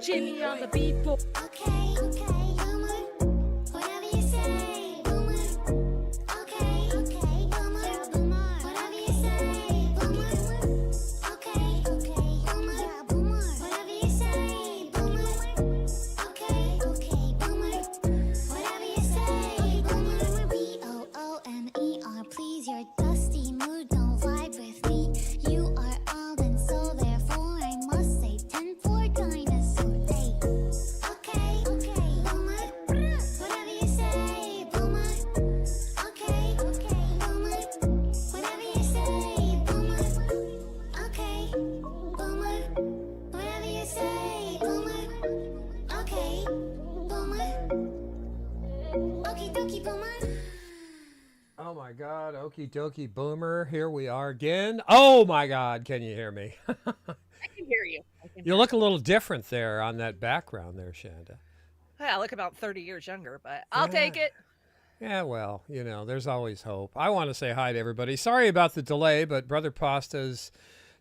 Jimmy on the beat. Okay, boomer, whatever you say, boomer. Okay, boomer, whatever you say, boomer. Okay, boomer, whatever you say, boomer. Okay, boomer, whatever you say, boomer. BOOMER, please, your dusty mood don't vibe with me. You are old and so therefore I must say 10 for dinosaur. Okay, boomer, whatever you say, boomer. Okay, boomer, whatever you say, boomer. Okay, boomer, whatever you say, boomer. Okay, boomer. Okie dokie, boomer. Oh my God, okie dokie boomer. Here we are again. Oh my God, can you hear me? I can hear you. You look a little different there on that background there, Chanda. Yeah, I look about 30 years younger, but I'll take it. Yeah, well, there's always hope. I want to say hi to everybody. Sorry about the delay, but Brother Pasta's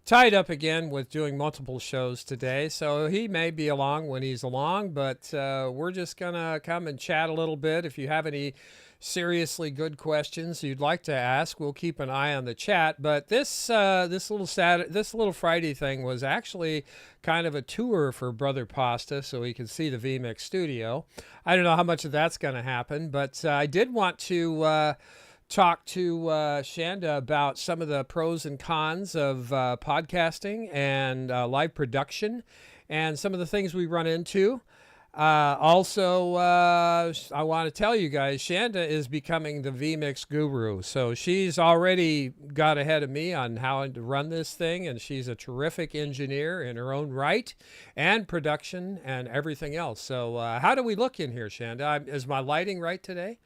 tied up again with doing multiple shows today, so he may be along when he's along, but we're just going to come and chat a little bit. If you have any seriously good questions you'd like to ask, we'll keep an eye on the chat. But this little Friday thing was actually kind of a tour for Brother Pasta, so he could see the VMix studio. I don't know how much of that's going to happen, but I did want to talk to Chanda about some of the pros and cons of podcasting and live production, and some of the things we run into. Also, I want to tell you guys, Chanda is becoming the VMix guru. So she's already got ahead of me on how to run this thing, and she's a terrific engineer in her own right, and production and everything else. So how do we look in here, Chanda? Is my lighting right today?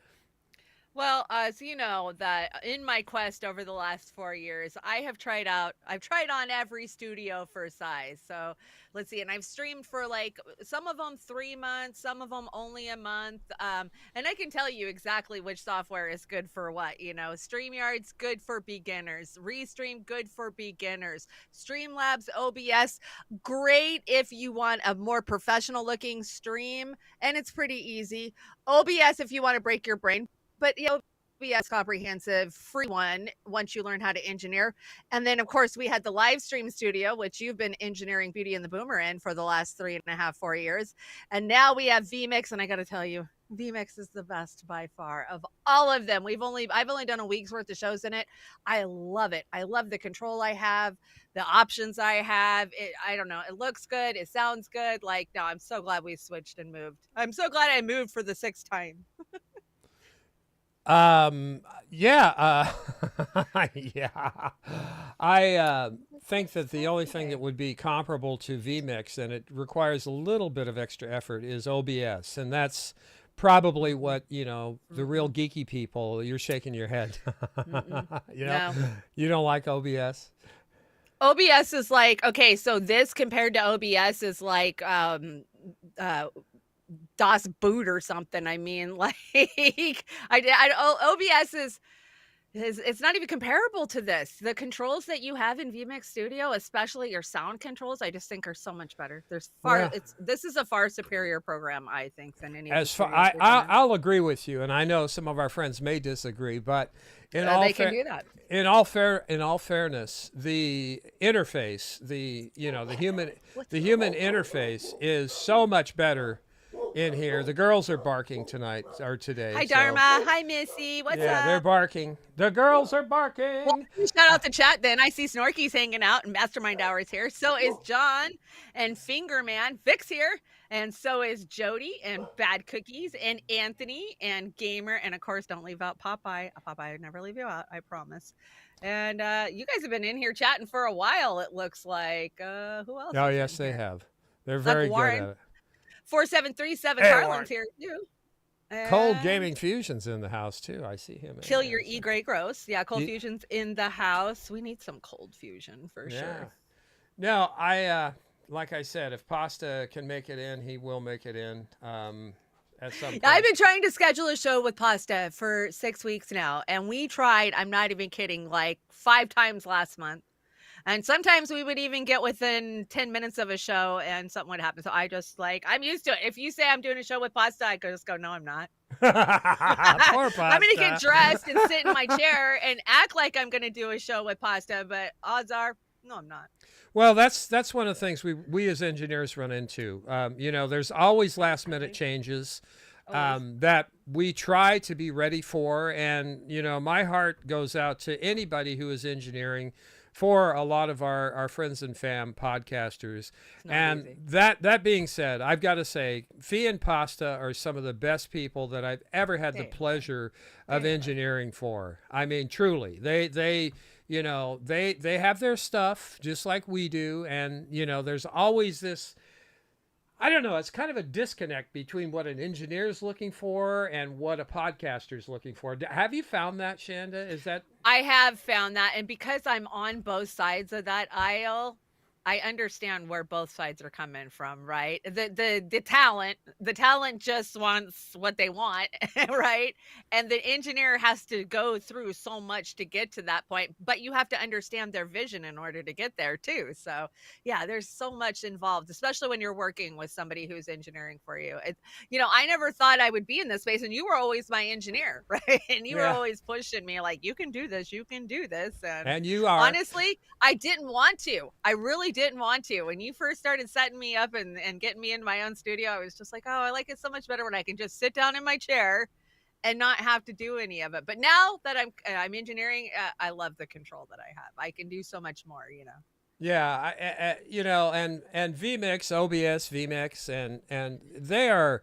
Well, as you know, that in my quest over the last 4 years, I've tried on every studio for size. So let's see, and I've streamed for like some of them 3 months, some of them only a month. And I can tell you exactly which software is good for what. StreamYard's good for beginners, Restream good for beginners, Streamlabs, OBS great if you want a more professional looking stream, and it's pretty easy. OBS if you want to break your brain. But OBS comprehensive free one once you learn how to engineer. And then of course we had the live stream studio, which you've been engineering Beauty and the Boomer in for the last 3.5, 4 years. And now we have VMix, and I got to tell you, VMix is the best by far of all of them. I've only done a week's worth of shows in it. I love it. I love the control I have, the options I have. I don't know. It looks good. It sounds good. No, I'm so glad we switched and moved. I'm so glad I moved for the 6th time. Yeah, yeah. I think that the only thing that would be comparable to VMix, and it requires a little bit of extra effort, is OBS. And that's probably what, the real geeky people, you're shaking your head. No. You don't like OBS? OBS is like, okay, so this compared to OBS is like DOS boot or something. I mean, OBS is it's not even comparable to this. The controls that you have in VMix Studio, especially your sound controls, I just think are so much better. This is a far superior program, I think, than any. I'll agree with you, and I know some of our friends may disagree, but in all fairness, the interface, the human interface is so much better in here. The girls are barking today. Hi, Dharma. Hi, Missy. What's up? Yeah, they're barking. The girls are barking. Well, shout out to chat then. I see Snorky's hanging out, and Mastermind Hour's here. So is John and Fingerman. Vic's here. And so is Jody and Bad Cookies and Anthony and Gamer. And of course, don't leave out Popeye. Popeye would never leave you out, I promise. And you guys have been in here chatting for a while, it looks like. Who else? Oh, yes, they have. They're very good at it. 4737 Carlin's here too. Cold Gaming Fusion's in the house too. I see him. Kill your E Grey Gross. Yeah, Cold Fusion's in the house. We need some Cold Fusion for sure. No, I like I said, if Pasta can make it in, he will make it in. at some Yeah, I've point. been trying to schedule a show with Pasta for 6 weeks now, and we tried, I'm not even kidding, like 5 times last month. And sometimes we would even get within 10 minutes of a show and something would happen. So I just like, I'm used to it. If you say I'm doing a show with Pasta, I could just go, no, I'm not. Poor I'm going to get Pasta. dressed and sit in my chair and act like I'm going to do a show with Pasta, but odds are, no, I'm not. Well, that's one of the things we as engineers run into. There's always last minute Absolutely. changes Always. that we try to be ready for, and my heart goes out to anybody who is engineering for a lot of our friends and fam podcasters. It's not And easy. that being said, I've got to say, Fee and Pasta are some of the best people that I've ever had the They are. pleasure of They are. engineering for. I mean, truly, they they have their stuff just like we do, and there's always this, I don't know, it's kind of a disconnect between what an engineer is looking for and what a podcaster is looking for. Have you found that, Shanda? Is that I have found that, and because I'm on both sides of that aisle, I understand where both sides are coming from, right? The talent just wants what they want, right? And the engineer has to go through so much to get to that point, but you have to understand their vision in order to get there too. So, yeah, there's so much involved, especially when you're working with somebody who's engineering for you. I never thought I would be in this space, and you were always my engineer, right? And you were yeah? always pushing me like, you can do this, you can do this. And And you are. honestly, I didn't want to. I really didn't want to. When you first started setting me up and getting me in my own studio, I was just like, oh, I like it so much better when I can just sit down in my chair and not have to do any of it. But now that I'm engineering, I love the control that I have. I can do so much more. Yeah, and vmix, obs, vmix, and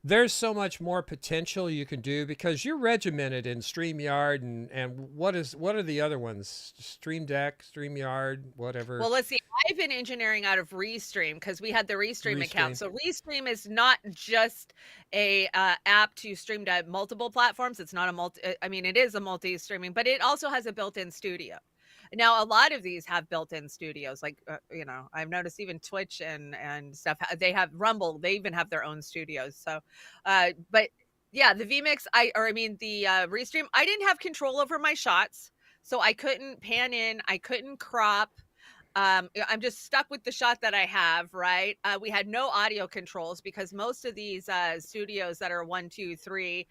there's so much more potential you can do because you're regimented in StreamYard and what are the other ones? Stream Deck, StreamYard, whatever. Well, let's see. I've been engineering out of Restream because we had the Restream account. Restream. So Restream is not just a app to stream to multiple platforms. It's not a multi. I mean, it is a multi-streaming, but it also has a built-in studio. Now, a lot of these have built-in studios. Like, I've noticed even Twitch and stuff. They have Rumble. They even have their own studios. So, but yeah, the VMix. The Restream. I didn't have control over my shots, so I couldn't pan in. I couldn't crop. I'm just stuck with the shot that I have, right? We had no audio controls because most of these studios that are 1, 2, 3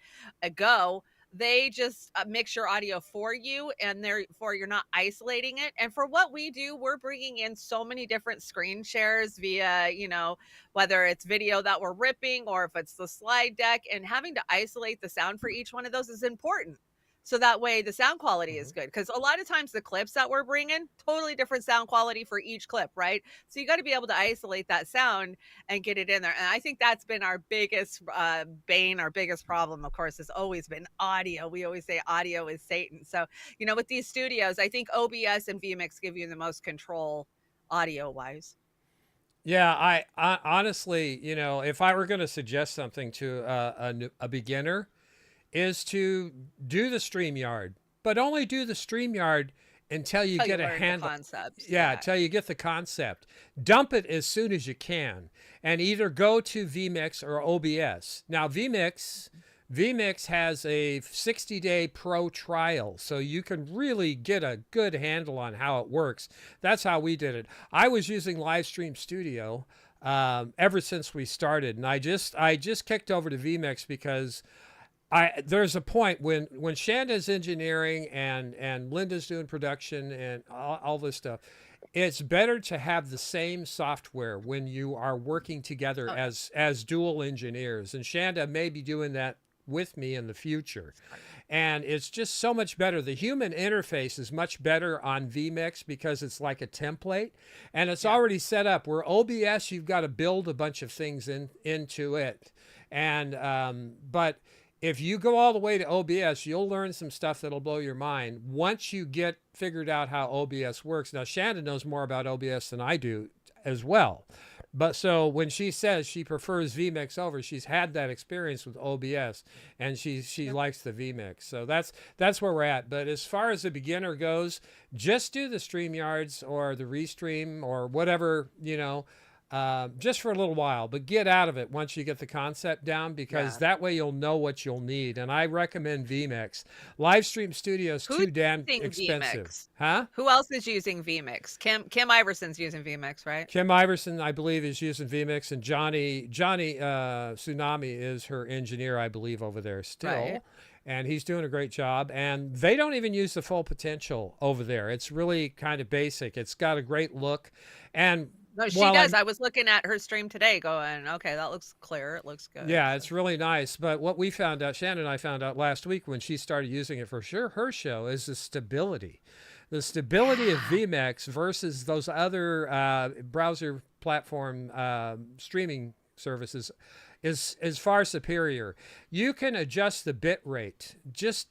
go, they just mix your audio for you, and therefore you're not isolating it. And for what we do, we're bringing in so many different screen shares via, whether it's video that we're ripping or if it's the slide deck, and having to isolate the sound for each one of those is important. So that way the sound quality is good, because a lot of times the clips that we're bringing, totally different sound quality for each clip, right? So you got to be able to isolate that sound and get it in there. And I think that's been our biggest bane, our biggest problem, of course, has always been audio. We always say audio is Satan. So, with these studios, I think OBS and VMix give you the most control audio wise. Yeah, I honestly, if I were going to suggest something to a beginner, is to do the StreamYard, but only do the StreamYard until you get a handle. Concepts. Yeah, until you get the concept. Dump it as soon as you can, and either go to vmix or OBS. Now, vmix has a 60-day pro trial, so you can really get a good handle on how it works. That's how we did it. I was using Livestream Studio ever since we started, and I just kicked over to vmix because there's a point when Shanda's engineering and Linda's doing production and all this stuff, it's better to have the same software when you are working together as dual engineers. And Chanda may be doing that with me in the future. And it's just so much better. The human interface is much better on vmix because it's like a template and it's already set up. Where OBS, you've got to build a bunch of things into it. And but if you go all the way to OBS, you'll learn some stuff that'll blow your mind once you get figured out how OBS works. Now, Chanda knows more about OBS than I do as well. But so when she says she prefers vmix over, she's had that experience with OBS, and she likes the vmix. So that's where we're at. But as far as the beginner goes, just do the StreamYards or the Restream or whatever, just for a little while, but get out of it once you get the concept down, because Yeah. that way you'll know what you'll need. And I recommend vMix. Livestream Studio is Who's too damn using expensive. vMix? Huh? Who else is using vMix? Kim Iverson's using vMix, right? Kim Iverson, I believe, is using vMix, and Johnny Tsunami is her engineer, I believe, over there still. Right. And he's doing a great job. And they don't even use the full potential over there. It's really kind of basic. It's got a great look. And No, she while does. I'm I was looking at her stream today going, okay, that looks clear. It looks good. Yeah, it's really nice. But what we found out, Shannon and I found out last week when she started using it for sure, her show, is the stability. The stability of VMix versus those other browser platform streaming services is far superior. You can adjust the bit rate just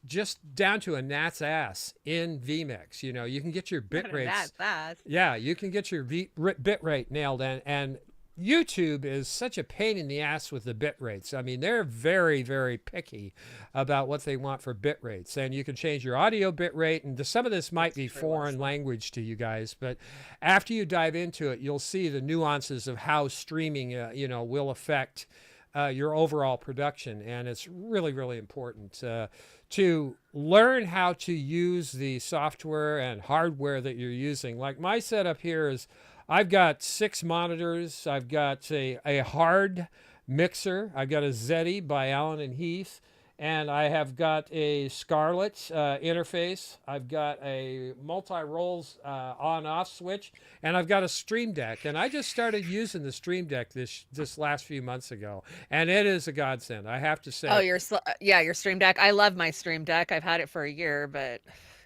down to a gnat's ass in VMix. You know, you can get your bit rates. That's Yeah, you can get your bit rate nailed in. And YouTube is such a pain in the ass with the bit rates. I mean, they're very, very picky about what they want for bit rates. And you can change your audio bit rate. And some of this might be foreign language to you guys, but after you dive into it, you'll see the nuances of how streaming, will affect your overall production. And it's really, really important to learn how to use the software and hardware that you're using. Like my setup here is I've got 6 monitors. I've got a hard mixer. I've got a Zeddy by Allen and Heath. And I have got a Scarlett interface. I've got a multi-rolls on-off switch. And I've got a Stream Deck. And I just started using the Stream Deck this last few months ago. And it is a godsend, I have to say. Oh, your Stream Deck. I love my Stream Deck. I've had it for a year, but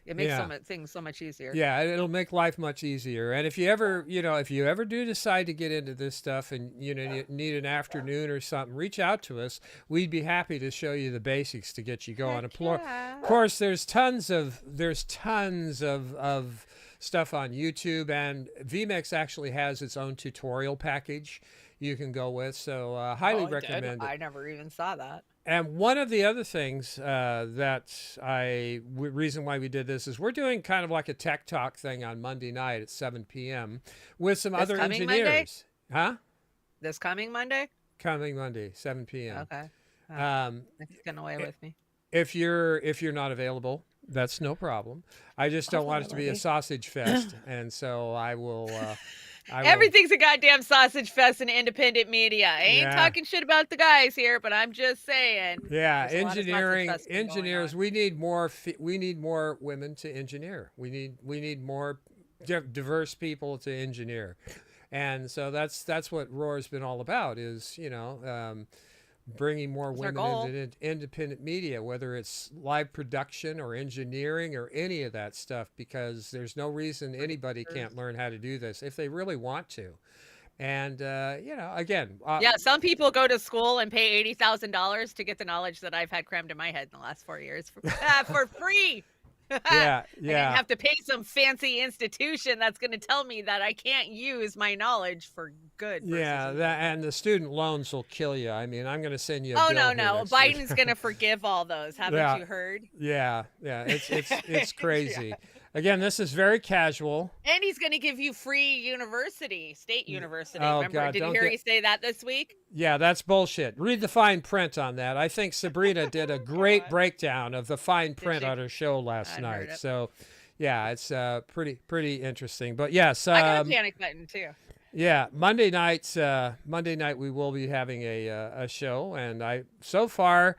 it makes things so much easier. Yeah, it'll make life much easier. And if you ever do decide to get into this stuff and you need an afternoon or something, reach out to us. We'd be happy to show you the basics to get you going. Of course, there's tons of stuff on YouTube, and vMix actually has its own tutorial package you can go with. So highly recommend it. I never even saw that. And one of the other things reason why we did this is we're doing kind of like a tech talk thing on Monday night at 7 p.m. with some other engineers. Monday? Huh? This coming Monday? Coming Monday, 7 p.m. Okay. It's getting away with me. If you're not available, that's no problem. I just don't want it to be a sausage fest, and so I will. Everything's a goddamn sausage fest in independent media. I ain't talking shit about the guys here, but I'm just saying. Yeah, engineers. We need more women to engineer. We need more diverse people to engineer, and so that's what Roar's been all about. Is bringing more women into independent media, whether it's live production or engineering or any of that stuff, because there's no reason anybody can't learn how to do this if they really want to. And, again. Some people go to school and pay $80,000 to get the knowledge that I've had crammed in my head in the last 4 years for free. Yeah. I didn't have to pay some fancy institution that's going to tell me that I can't use my knowledge for good. And the student loans will kill you. I mean, I'm going to send you a bill no. Biden's going to forgive all those. Haven't you heard? Yeah. It's crazy. Again, this is very casual. And he's going to give you free state university. Oh, Remember, God, did you hear me say that this week? Yeah, that's bullshit. Read the fine print on that. I think Sabrina did a great breakdown of the fine print on her show last night. So, yeah, it's pretty interesting. But yes, I got a panic button too. Yeah, Monday night we will be having a show, and so far.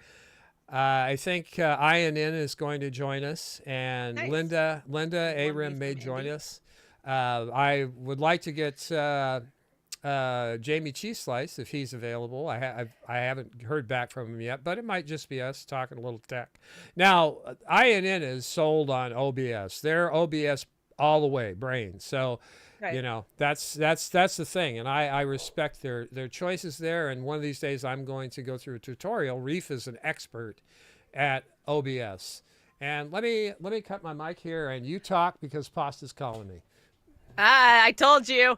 I think INN is going to join us, and nice. Linda Aram may join us. I would like to get Jamie Cheese Slice if he's available. I haven't heard back from him yet, but it might just be us talking a little tech. Now, INN is sold on OBS. They're OBS all the way, brain. So. Right. That's the thing, and I respect their choices there. And one of these days, I'm going to go through a tutorial. Reef is an expert at OBS, and let me cut my mic here, and you talk because Pasta's calling me. I told you.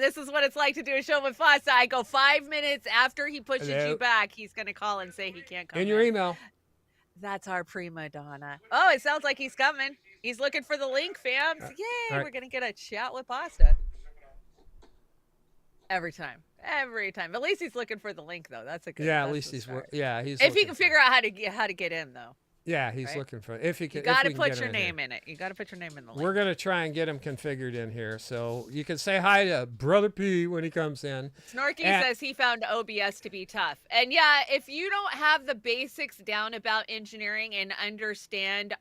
This is what it's like to do a show with Pasta. I go 5 minutes after he pushes you back. He's going to call and say he can't come. In your email. That's our prima donna. Oh, it sounds like he's coming. He's looking for the link, fam. Yay, right. We're going to get a chat with Pasta. Every time. Every time. At least he's looking for the link though. That's a good. Yeah, at That's least a he's start. he's If he looking can for. figure out how to get in though, Yeah, he's right? looking for if he You can got if to we can put get your him in here. name in it. You got to put your name in the We're link. gonna try and get him configured in here, so you can say hi to Brother P when he comes in. Snorky And says he found OBS to be tough. And yeah, if you don't have the basics down about engineering and understand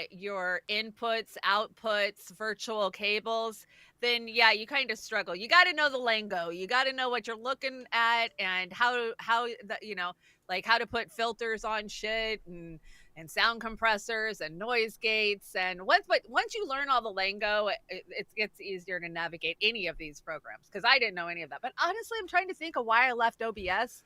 your inputs, outputs, virtual cables, then yeah, you kind of struggle. You got to know the lingo. You got to know what you're looking at and how the, like how to put filters on shit and sound compressors and noise gates. And once you learn all the lingo, it gets easier to navigate any of these programs because I didn't know any of that. But honestly, I'm trying to think of why I left OBS.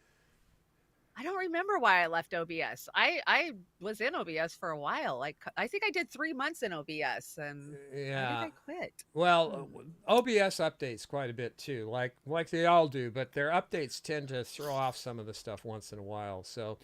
I don't remember why I left OBS. I was in OBS for a while. Like I think I did 3 months in OBS, and why did yeah, I quit? well, OBS updates quite a bit too, like they all do, but their updates tend to throw off some of the stuff once in a while. So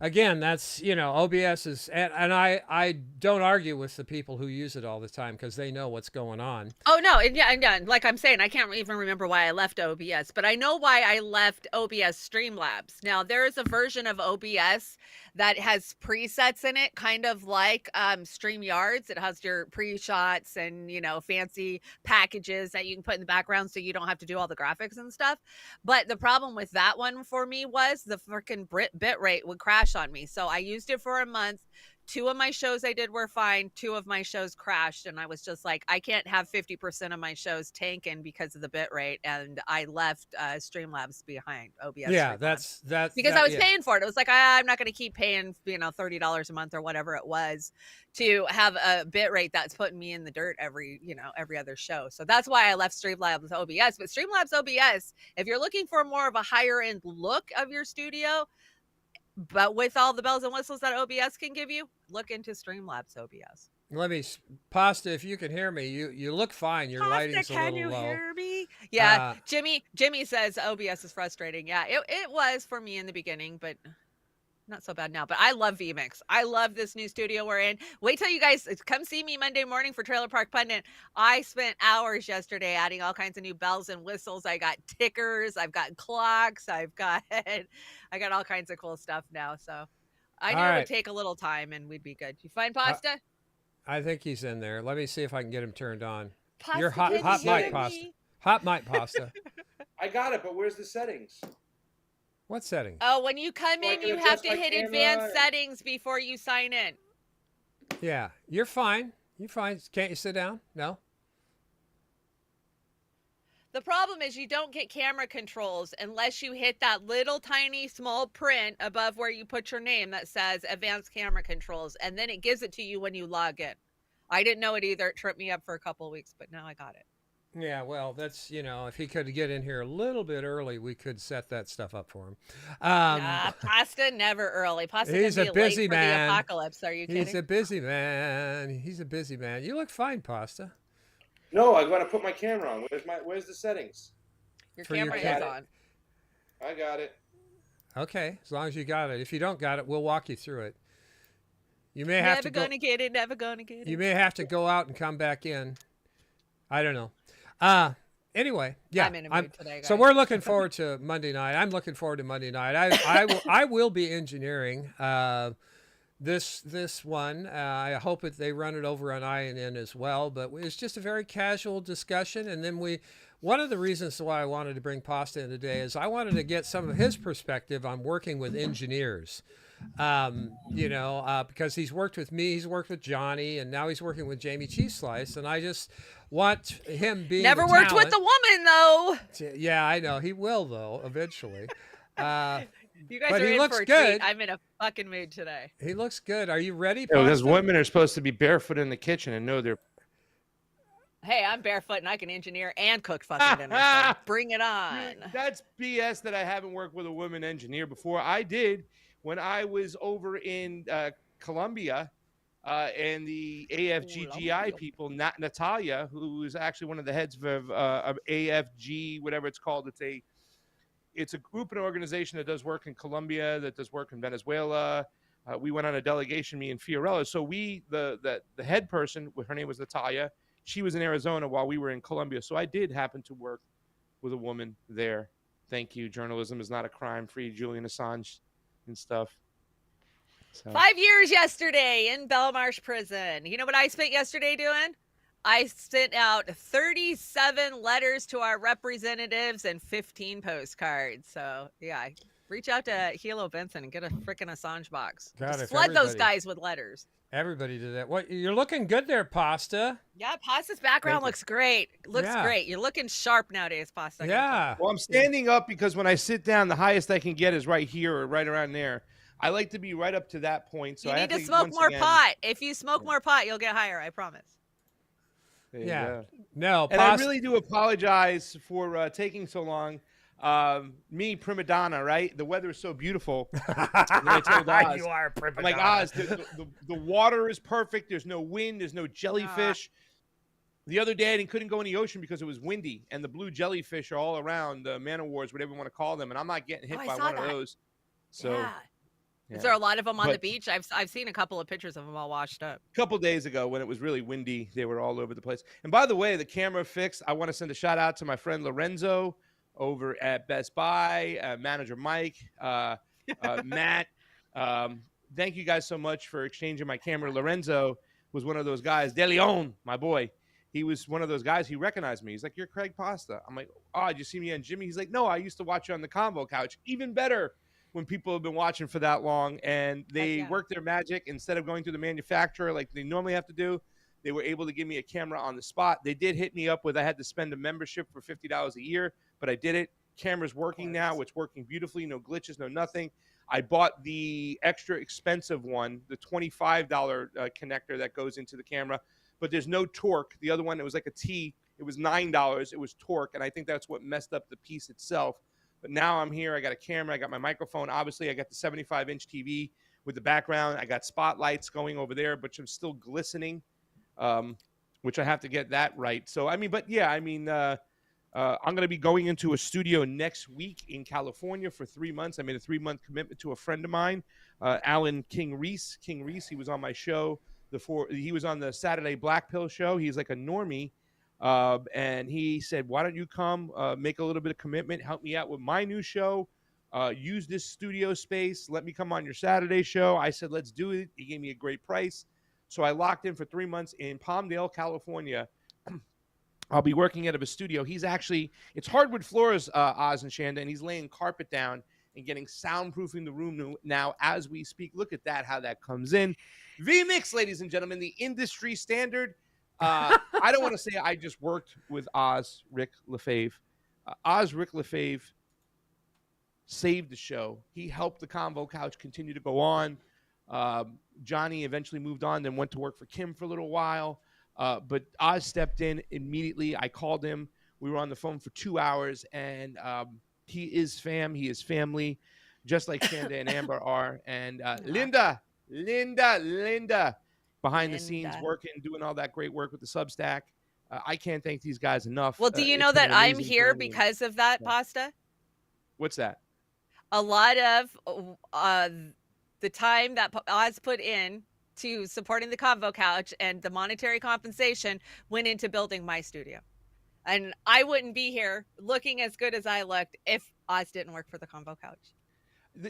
again, that's OBS is, and I don't argue with the people who use it all the time because they know what's going on. Oh no, and yeah, like I'm saying, I can't even remember why I left OBS, but I know why I left OBS Streamlabs. Now there is a version of OBS that has presets in it, kind of like StreamYards. It has your pre-shots and fancy packages that you can put in the background, so you don't have to do all the graphics and stuff. But the problem with that one for me was the freaking bit rate would crash on me. So I used it for a month. 2 of my shows I did were fine. 2 of my shows crashed, and I was just like, I can't have 50% of my shows tanking because of the bit rate, and I left Streamlabs behind, OBS Yeah, Streamlabs. that's Because that. I was Yeah, paying for it. It was like, I'm not going to keep paying, $30 a month or whatever it was to have a bit rate that's putting me in the dirt every other show. So that's why I left Streamlabs OBS. But Streamlabs OBS, if you're looking for more of a higher end look of your studio, but with all the bells and whistles that OBS can give you, look into Streamlabs OBS. let me Pasta. If you can hear me, you look fine. Your lighting's a Can little you low. hear me? Yeah, Uh, Jimmy says OBS is frustrating. Yeah, it was for me in the beginning, but not so bad now. But I love vMix. I love this new studio we're in. Wait till you guys come see me Monday morning for Trailer Park Pundit. I spent hours yesterday adding all kinds of new bells and whistles. I got tickers, I've got clocks, I got all kinds of cool stuff now. So I all knew it would right. take a little time and we'd be good. You find Uh, pasta? I think he's in there. Let me see if I can get him turned on. You're Pasta, can hot you mic hear Pasta. me? Hot mic Pasta. I got it, but where's the settings? What setting? Oh, when you come So I in, can you have adjust to my hit camera advanced and- settings before you sign in. Yeah, you're fine. You're fine. Can't you sit down? No. The problem is you don't get camera controls unless you hit that little tiny small print above where you put your name that says advanced camera controls, and then it gives it to you when you log in. I didn't know it either. It tripped me up for a couple of weeks, but now I got it. Yeah, well, that's if he could get in here a little bit early, we could set that stuff up for him. Pasta never early. Pasta He's can a be late busy for man. the apocalypse. Are you kidding? He's a busy man. He's a busy man. You look fine, Pasta. No, I gotta put my camera on. Where's the settings? Your for your camera cat- is on. I got it. Okay, as long as you got it. If you don't got it, we'll walk you through it. You may have Never to go. gonna get it. Never gonna get it. You may have to go out and come back in. I don't know. Anyway, yeah. I'm in a mood today, So guys. we're looking forward to Monday night. I'm looking forward to Monday night. I will be engineering this one. I hope that they run it over on INN as well. But it's just a very casual discussion. And then one of the reasons why I wanted to bring Pasta in today is I wanted to get some of his perspective on working with engineers. Because he's worked with me, he's worked with Johnny, and now he's working with Jamie Cheese Slice, and I just want him being Never the worked with talent the woman though. Yeah, I know he will though eventually. You guys But are he in looks for a good. treat. I'm in a fucking mood today. He looks good. Are you ready? Yeah, because Pasta? women are supposed to be barefoot in the kitchen and know they're. Hey, I'm barefoot and I can engineer and cook fucking dinner. So bring it on. That's BS that I haven't worked with a woman engineer before. I did when I was over in Colombia, and the AFGGI people, not Natalia, who is actually one of the heads of AFG, whatever it's called. It's a group and organization that does work in Colombia, that does work in Venezuela. We went on a delegation, me and Fiorella. So the head person, her name was Natalia. She was in Arizona while we were in Colombia. So I did happen to work with a woman there. Thank you. Journalism is not a crime. Free Julian Assange and stuff. So 5 years yesterday in Belmarsh Prison. You know what I spent yesterday doing? I sent out 37 letters to our representatives and 15 postcards. So, yeah, reach out to Hilo Benson and get a freaking Assange box. God, Just if flood those everybody- guys with letters. Everybody did that. What? You're looking good there, Pasta. Yeah, Pasta's background Thank you. looks great. Looks Yeah. great. You're looking sharp nowadays, Pasta. I gotta tell Yeah. well, I'm standing up because when I sit down, the highest I can get is right here or right around there. I like to be right up to that point. So you I need have to smoke once more again- pot. If you smoke more pot, you'll get higher. I promise. There you Yeah. go. No, And I really do apologize for taking so long. Me, prima donna, right? The weather is so beautiful. And I told Oz, you are a prima I'm like, donna. Oz, the water is perfect. There's no wind. There's no jellyfish. The other day, I couldn't go in the ocean because it was windy, and the blue jellyfish are all around, the man o' wars, whatever you want to call them, and I'm not getting hit I by saw one that. of those. So, yeah. yeah. Is there a lot of them on the But- beach? I've seen a couple of pictures of them all washed up. A couple days ago when it was really windy, they were all over the place. And by the way, the camera fixed. I want to send a shout out to my friend Lorenzo over at Best Buy, manager Mike, Matt. Thank you guys so much for exchanging my camera. Lorenzo was one of those guys. De Leon, my boy. He was one of those guys. He recognized me. He's like, "You're Craig Pasta." I'm like, "Oh, did you see me on Jimmy?" He's like, "No, I used to watch you on the Convo Couch." Even better when people have been watching for that long and they yeah. work their magic instead of going through the manufacturer like they normally have to do. They were able to give me a camera on the spot. They did hit me up with I had to spend a membership for $50 a year, but I did it. Camera's working now. It's working beautifully. No glitches, no nothing. I bought the extra expensive one, the $25 connector that goes into the camera, but there's no torque. The other one, it was like a T. It was $9. It was torque, and I think that's what messed up the piece itself. But now I'm here. I got a camera. I got my microphone. Obviously, I got the 75-inch TV with the background. I got spotlights going over there, but I'm still glistening, which I have to get that right. So, I mean, but yeah, I mean, I'm going to be going into a studio next week in California for 3 months. I made a 3-month commitment to a friend of mine, Alan King Reese. King Reese, he was on my show. He was on the Saturday Black Pill show. He's like a normie. And he said, "Why don't you come make a little bit of commitment, help me out with my new show, use this studio space, let me come on your Saturday show." I said, "Let's do it." He gave me a great price. So I locked in for 3 months in Palmdale, California. I'll be working out of a studio. It's hardwood floors, Oz and Chanda, and he's laying carpet down and getting soundproofing the room now as we speak. Look at that, how that comes in. VMix, ladies and gentlemen, the industry standard. I don't want to say I just worked with Oz Rick Lefebvre. Oz Rick Lefebvre saved the show. He helped the Convo Couch continue to go on. Johnny eventually moved on, then went to work for Kim for a little while. But Oz stepped in immediately. I called him. We were on the phone for 2 hours, and he is He is family, just like Chanda and Amber are. And Linda. Behind the scenes, Linda. working, doing all that great work with the Substack. I can't thank these guys enough. Well, do you know It's been that an I'm amazing here journey. because of that, Yeah. Pasta? What's that? A lot of the time that Oz put in to supporting the Convo Couch and the monetary compensation went into building my studio. And I wouldn't be here looking as good as I looked if Oz didn't work for the Convo Couch.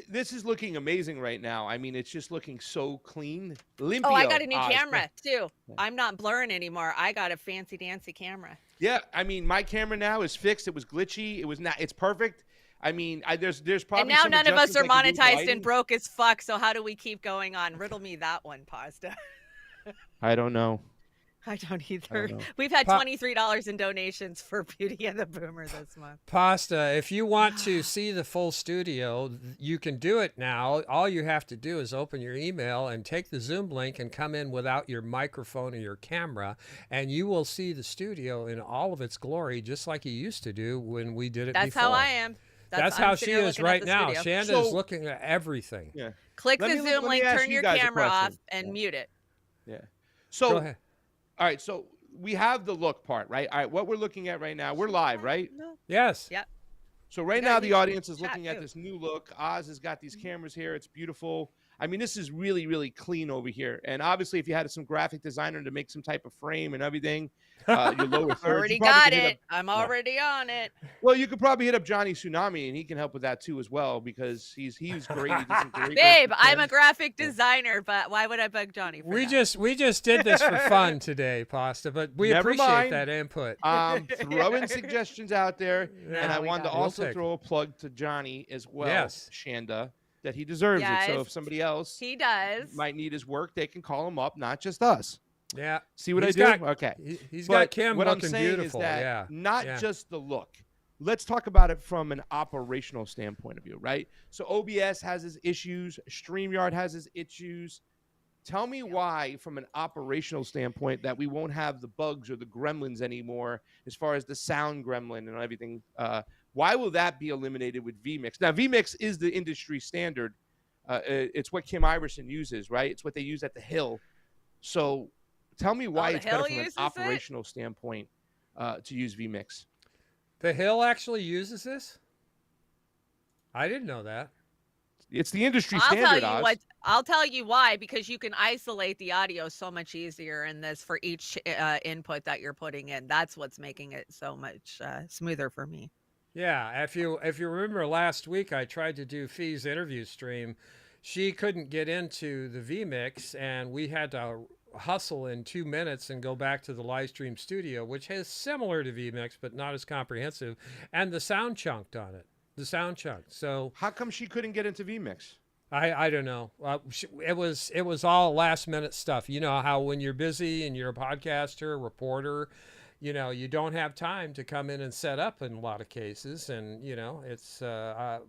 This is looking amazing right now. I mean, it's just looking so clean. Limpio, Oh, I got a new Oz. camera too. Yeah. I'm not blurring anymore. I got a fancy dancy camera. Yeah, I mean, my camera now is fixed. It was glitchy. It was not. It's perfect. I mean, there's probably. And now some none of us are adjustments I can do with monetized lighting. and broke as fuck. So how do we keep going on? Riddle me that one, Pasta. I don't know. I don't either. know. We've had Pa- $23 in donations for Beauty and the Boomer this month. Pasta, if you want to see the full studio, you can do it now. All you have to do is open your email and take the Zoom link and come in without your microphone or your camera, and you will see the studio in all of its glory, just like you used to do when we did it That's before. how I am. That's I'm how sitting she here is looking at right the now. studio. Shanda is So- looking at everything. Yeah. Click Let the me- Zoom let me link, ask turn you your guys a camera off, question. and Yeah. mute it. Yeah. Go So, ahead. all right. So we have the look part, right? All right. What we're looking at right now, we're live, right? No. Yes. Yep. So right gotta now the use audience is chat, looking at too. this new look. Oz has got these cameras here. It's beautiful. I mean, this is really, really clean over here. And obviously, if you had some graphic designer to make some type of frame and everything, your lower thirds, you Already probably got could hit up. it. I'm Yeah. already on it. Well, you could probably hit up Johnny Tsunami, and he can help with that too as well because he's great. He did some great work Babe, with I'm a Tim. graphic designer, but why would I bug Johnny for We that? just did this for fun today, Pasta, but we Never appreciate mind. that input. Throwing suggestions out there, Yeah, and I we wanted to got it. We'll also take throw a plug to Johnny as well, Yes. Chanda, that he deserves it. So Yes. if somebody else He does. might need his work, they can call him up, not just us. Yeah. See what He's I do? got- Okay. He's But got Kim what I'm looking saying beautiful. is that Yeah. not yeah. just the look. Let's talk about it from an operational standpoint of view, right? So OBS has its issues, StreamYard has its issues. Tell me why, from an operational standpoint, that we won't have the bugs or the gremlins anymore as far as the sound gremlin and everything. Why will that be eliminated with vMix? Now, vMix is the industry standard. It's what Kim Iverson uses, right? It's what they use at the Hill. So tell me why the it's better Hill from an uses it? operational standpoint to use vMix. The Hill actually uses this? I didn't know that. It's the industry I'll standard, tell you Oz. what. I'll tell you why, because you can isolate the audio so much easier in this for each input that you're putting in. That's what's making it so much smoother for me. Yeah, if you remember last week, I tried to do Fee's interview stream. She couldn't get into the vMix, and we had to hustle in 2 minutes and go back to the live stream studio, which is similar to vMix but not as comprehensive, and the sound chunked on it. The sound chunked. So How come she couldn't get into vMix? I don't know. It was all last minute stuff. You know how when you're busy and you're a podcaster, reporter, you know, you don't have time to come in and set up in a lot of cases. And, you know, it's, I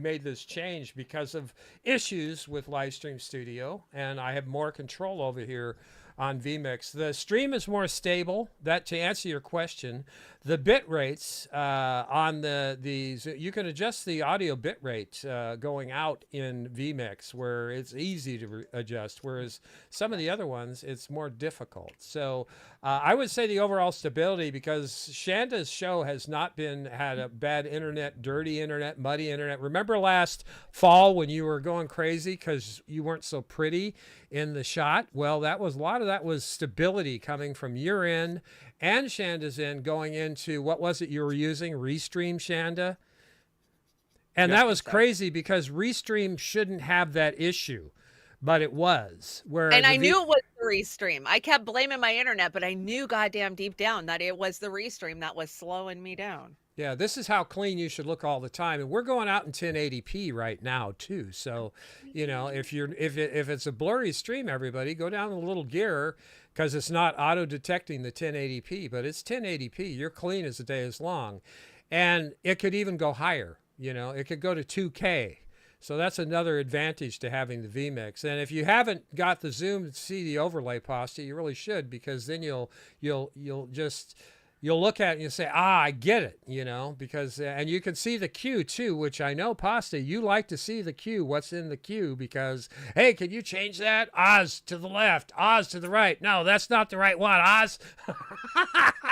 made this change because of issues with Livestream Studio, and I have more control over here on vMix. The stream is more stable. That, to answer your question, the bit rates on these, you can adjust the audio bit rate going out in vMix, where it's easy to adjust, whereas some of the other ones, it's more difficult. So I would say the overall stability, because Shanda's show has not had a bad internet, dirty internet, muddy internet. Remember last fall when you were going crazy because you weren't so pretty in the shot? Well, a lot of that was stability coming from your end and Shanda's end going into, what was it you were using? Restream, Chanda? And Yeah, that was crazy because Restream shouldn't have that issue, but it was. And I knew it was the restream. I kept blaming my internet, but I knew goddamn deep down that it was the restream that was slowing me down. Yeah, this is how clean you should look all the time, and we're going out in 1080p right now too. So, you know, if it's a blurry stream, everybody go down a little gear, because it's not auto detecting the 1080p, but it's 1080p. You're clean as the day is long, and it could even go higher. You know, it could go to 2K. So that's another advantage to having the vMix. And if you haven't got the Zoom to see the overlay, Pasta, you really should, because then you'll look at it and you say, I get it, you know, because, and you can see the queue too, which I know, Pasta, you like to see the queue, what's in the queue, because, hey, can you change that? Oz to the left, Oz to the right. No, that's not the right one, Oz.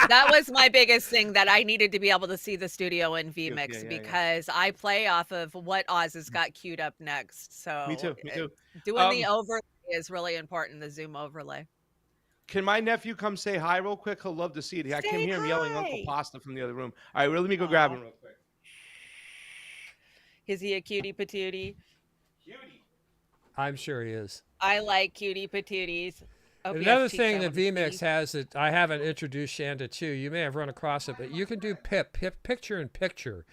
That was my biggest thing, that I needed to be able to see the studio in vMix, yeah. because I play off of what Oz has got queued up next. So Me too. doing the overlay is really important, the Zoom overlay. Can my nephew come say hi real quick? He'll love to see it. I can Say hear him yelling hi. Uncle Pasta from the other room. All right, well, let me go grab him real quick. Is he a cutie patootie? Cutie. I'm sure he is. I like cutie patooties. Another thing that vMix has that I haven't introduced Chanda to, you may have run across it, but you can do picture in picture.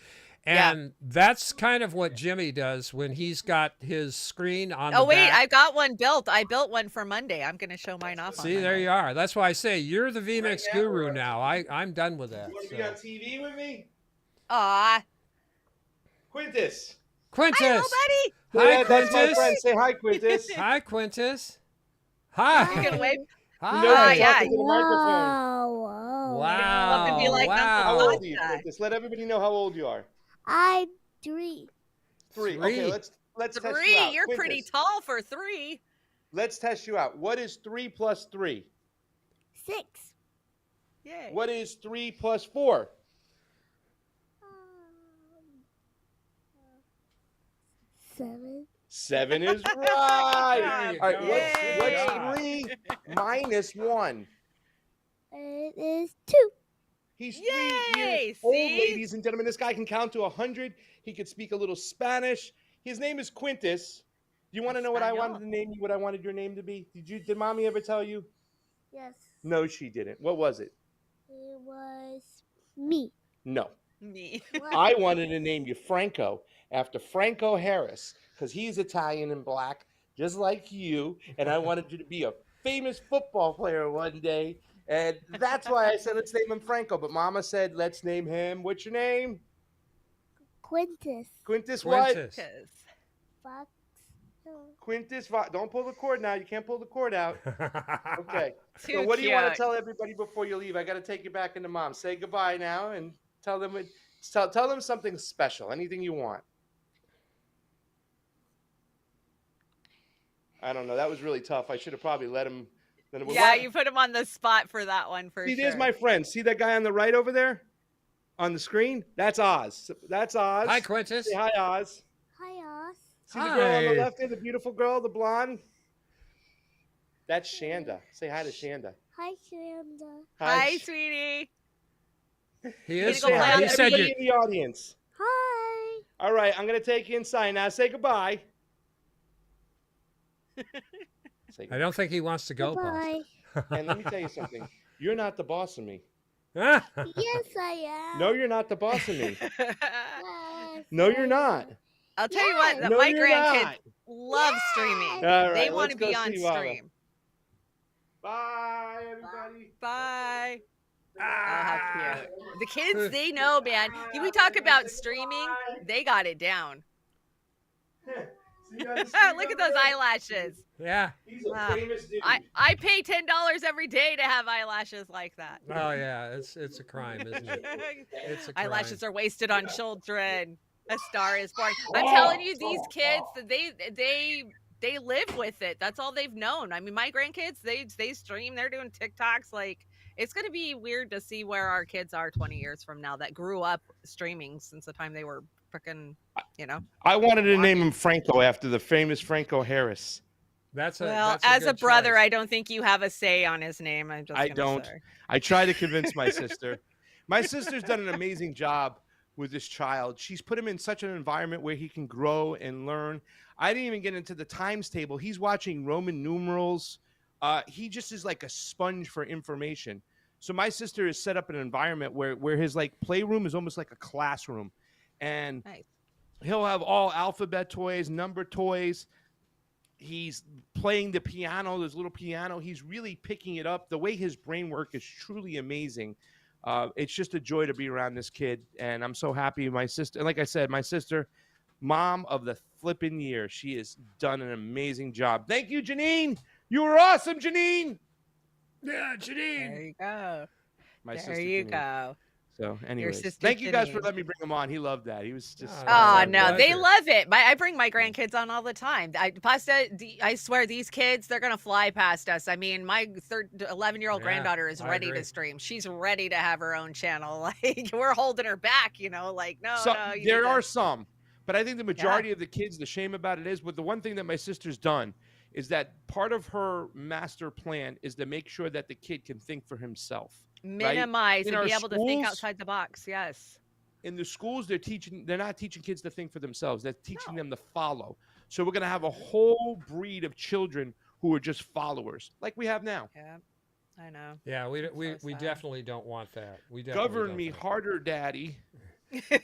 And that's kind of what Jimmy does when he's got his screen on the back. I got one built. I built one for Monday. I'm going to show mine off. See, there you are. That's why I say you're the vMix guru now. I'm done with that. You want to be on TV with me? Aw. Quintus. Quintus. Hi, buddy. Hi, That's my Quintus. friend. Say hi, Quintus. Hi, Quintus. You Hi. can wave. Hi. No, Ah, he's yeah. talking to the microphone. Whoa. Love to be Wow. like Uncle How Wow. old are you, Quintus? Let everybody know how old you are. I'm 3. 3. Three. Okay, let's test you 3. out. You're Quintus, pretty tall for 3. Let's test you out. What is 3 plus 3? 6. Yay. What is 3 plus 4? 7. 7 is right. you All right, go. what's Yay. 3 minus 1? It is 2. He's 3 Yay, years old, see? ladies and gentlemen. This guy can count to 100. He could speak a little Spanish. His name is Quintus. Do you want to know what I wanted Espanol. to name you? What I wanted your name to be? Did mommy ever tell you? Yes. No, she didn't. What was it? It was me. No. Me. What? I wanted to name you Franco after Franco Harris because he's Italian and black, just like you. And I wanted you to be a famous football player one day. And that's why I said, let's name him Franco. But Mama said, let's name him. What's your name? Quintus. Quintus what? Quintus. 'Cause- Fox. Quintus. Don't pull the cord now. You can't pull the cord out. Okay. Too So what do you want to cute. tell everybody before you leave? I got to take you back into Mom. Say goodbye now and tell them tell them something special. Anything you want. I don't know. That was really tough. I should have probably let him. Yeah, you put him on the spot for that one for See, sure. there's my friend. See that guy on the right over there, on the screen? That's Oz. That's Oz. Hi, Quintus. Say hi, Oz. Hi, Oz. See the girl on the Hi. left there, the beautiful girl, the blonde. That's Chanda. Say hi to Chanda. Hi, Chanda. Hi, sweetie. He You is. gonna go play He out said Everybody you. in the audience. Hi. All right, I'm gonna take you inside now. Say goodbye. Say I goodbye. don't think he wants to go. Bye. And let me tell you something. You're not the boss of me. Boss. Yes, I am. No, you're not the boss of me. Yes, No, I you're am. not. I'll tell you what, that No, my you're grandkids not. love streaming. All right, They want let's to go be on see Mama. stream. Bye, everybody. Bye. Oh, Ah. how cute. The kids, they know, man. We talk about streaming, they got it down. See you on the screen Look at over those there? eyelashes. Yeah. He's a Wow. famous dude. I pay $10 every day to have eyelashes like that. Oh yeah. It's a crime, isn't it? It's a crime. Eyelashes are wasted on children. A star is born. I'm telling you, these kids, they live with it. That's all they've known. I mean, my grandkids, they stream. They're doing TikToks. Like, it's gonna be weird to see where our kids are 20 years from now that grew up streaming since the time they were freaking, you know. I wanted to name him Franco after the famous Franco Harris. That's Well, that's as a good brother, choice. I don't think you have a say on his name. I'm just I gonna don't. say. I try to convince my sister. My sister's done an amazing job with this child. She's put him in such an environment where he can grow and learn. I didn't even get into the times table. He's watching Roman numerals. He just is like a sponge for information. So my sister has set up an environment where his like playroom is almost like a classroom, and Nice. he'll have all alphabet toys, number toys. He's playing the piano, this little piano. He's really picking it up. The way his brain work is truly amazing. It's just a joy to be around this kid, and I'm so happy. My sister, like I said, my sister, mom of the flipping year. She has done an amazing job. Thank you, Janine. You were awesome, Janine. Yeah, Janine. There you go. My There sister you Janine. go. So, anyways, sister thank you guys for Janine. letting me bring him on. He loved that. He was just. Oh, Oh my no, they pleasure. love it. I bring my grandkids on all the time. I swear these kids, they're gonna fly past us. I mean, my 11-year-old Yeah, granddaughter is I ready agree. to stream. She's ready to have her own channel. Like, we're holding her back, you know. Like, no, So, no. You there need are to- some, but I think the majority of the kids, the shame about it is, but the one thing that my sister's done is that part of her master plan is to make sure that the kid can think for himself. minimize In and our be able to think schools- outside the box. Yes. In the schools, they're not teaching kids to think for themselves. They're teaching No. them to follow. So we're going to have a whole breed of children who are just followers, like we have now. Yeah, I know. Yeah, we sad. definitely don't want that. We definitely Govern don't me want that. harder, Daddy.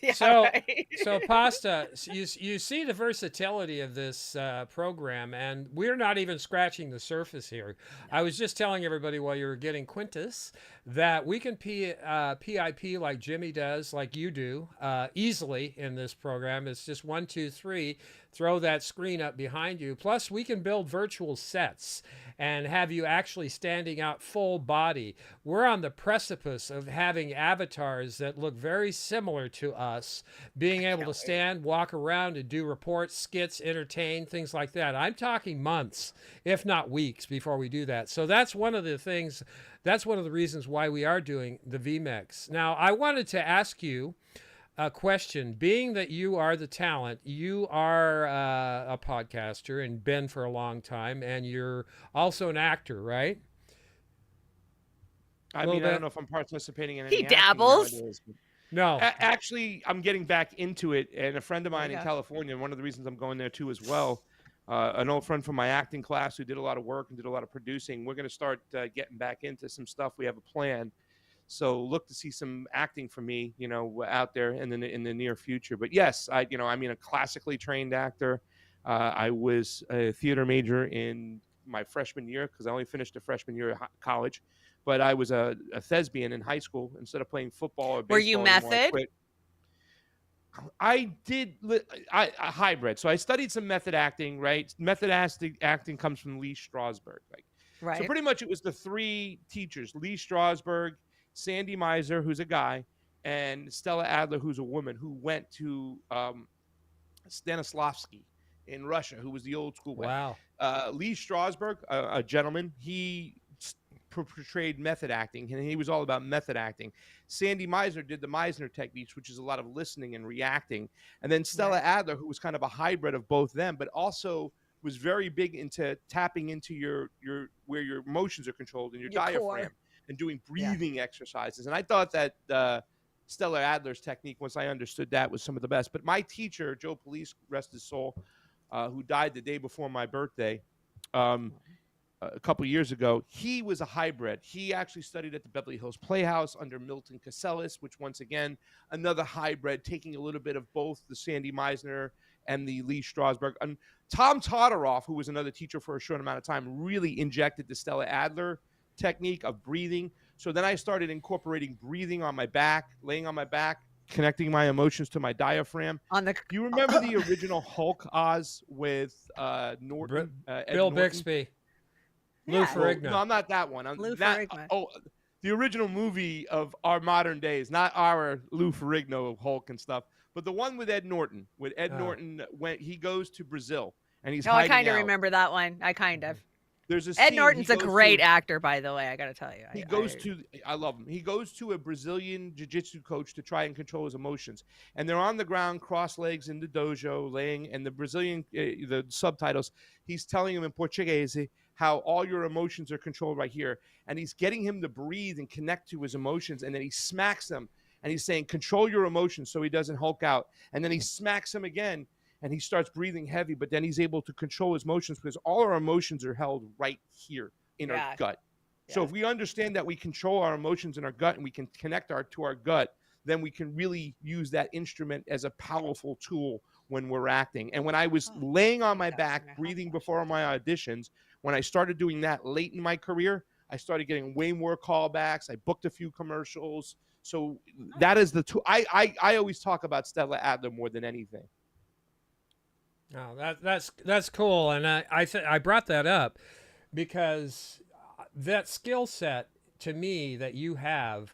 Yeah, So- right. So, Pasta, you see the versatility of this program, and we're not even scratching the surface here. I was just telling everybody while you were getting Quintus that we can PIP like Jimmy does, like you do, easily in this program. It's just 1, 2, 3. Throw that screen up behind you. Plus, we can build virtual sets and have you actually standing out full body. We're on the precipice of having avatars that look very similar to us, being able to stand, walk around, and do reports, skits, entertain, things like that. I'm talking months, if not weeks, before we do that. So that's one of the things, that's one of the reasons why we are doing the VMix. Now, I wanted to ask you, a question. Being that you are the talent, you are a podcaster and been for a long time, and you're also an actor, right? I Little mean, I don't bit? know if I'm participating in He any acting dabbles. nowadays. No. Actually, I'm getting back into it, and a friend of There mine you in go. California, and one of the reasons I'm going there too as well, an old friend from my acting class who did a lot of work and did a lot of producing. We're going to start getting back into some stuff. We have a plan, so look to see some acting for me, out there in the near future. But yes, I mean, a classically trained actor. I was a theater major in my freshman year because I only finished a freshman year of college. But I was a thespian in high school. Instead of playing football or Were you baseball anymore, I method? quit. I did a hybrid. So I studied some method acting, right? Method acting comes from Lee Strasberg. So Right. pretty much it was the three teachers, Lee Strasberg, Sandy Meiser, who's a guy, and Stella Adler, who's a woman, who went to Stanislavski in Russia, who was the old school way. Wow. Lee Strasberg, a gentleman, he portrayed method acting, and he was all about method acting. Sandy Meisner did the Meisner techniques, which is a lot of listening and reacting. And then Stella Right. Adler, who was kind of a hybrid of both them, but also was very big into tapping into your where your emotions are controlled and your Your diaphragm core. and doing breathing exercises. And I thought that Stella Adler's technique, once I understood that, was some of the best. But my teacher, Joe Police, rest his soul, who died the day before my birthday, a couple years ago, he was a hybrid. He actually studied at the Beverly Hills Playhouse under Milton Casellas, which once again, another hybrid, taking a little bit of both the Sandy Meisner and the Lee Strasberg. And Tom Todoroff, who was another teacher for a short amount of time, really injected the Stella Adler technique of breathing. So then I started incorporating breathing on my back, laying on my back, connecting my emotions to my diaphragm. On the Do you remember the original Hulk Oz with Norton? Ed Bill Norton? Bixby. Lou Yeah. Ferrigno. No, I'm not that one. I'm Lou not, Ferrigno. oh, the original movie of our modern days, not our Lou Ferrigno Hulk and stuff, but the one with Ed Norton. With Ed Norton, when he goes to Brazil and he's No, I hiding kind of out. remember that one. I kind of. There's a Ed scene Norton's he a goes great to- actor, by the way. I got to tell you. He goes to, I love him. He goes to a Brazilian jiu-jitsu coach to try and control his emotions. And they're on the ground, cross legs in the dojo, laying, and the Brazilian, the subtitles, he's telling him in Portuguese how all your emotions are controlled right here. And he's getting him to breathe and connect to his emotions. And then he smacks him and he's saying, control your emotions so he doesn't Hulk out. And then he smacks him again. And he starts breathing heavy, but then he's able to control his emotions because all our emotions are held right here in our gut. So if we understand that we control our emotions in our gut and we can connect to our gut, then we can really use that instrument as a powerful tool when we're acting. And when I was laying on my back, breathing before my auditions, when I started doing that late in my career, I started getting way more callbacks. I booked a few commercials. So that is the tool. I always talk about Stella Adler more than anything. Oh, that's cool, and I brought that up because that skill set to me that you have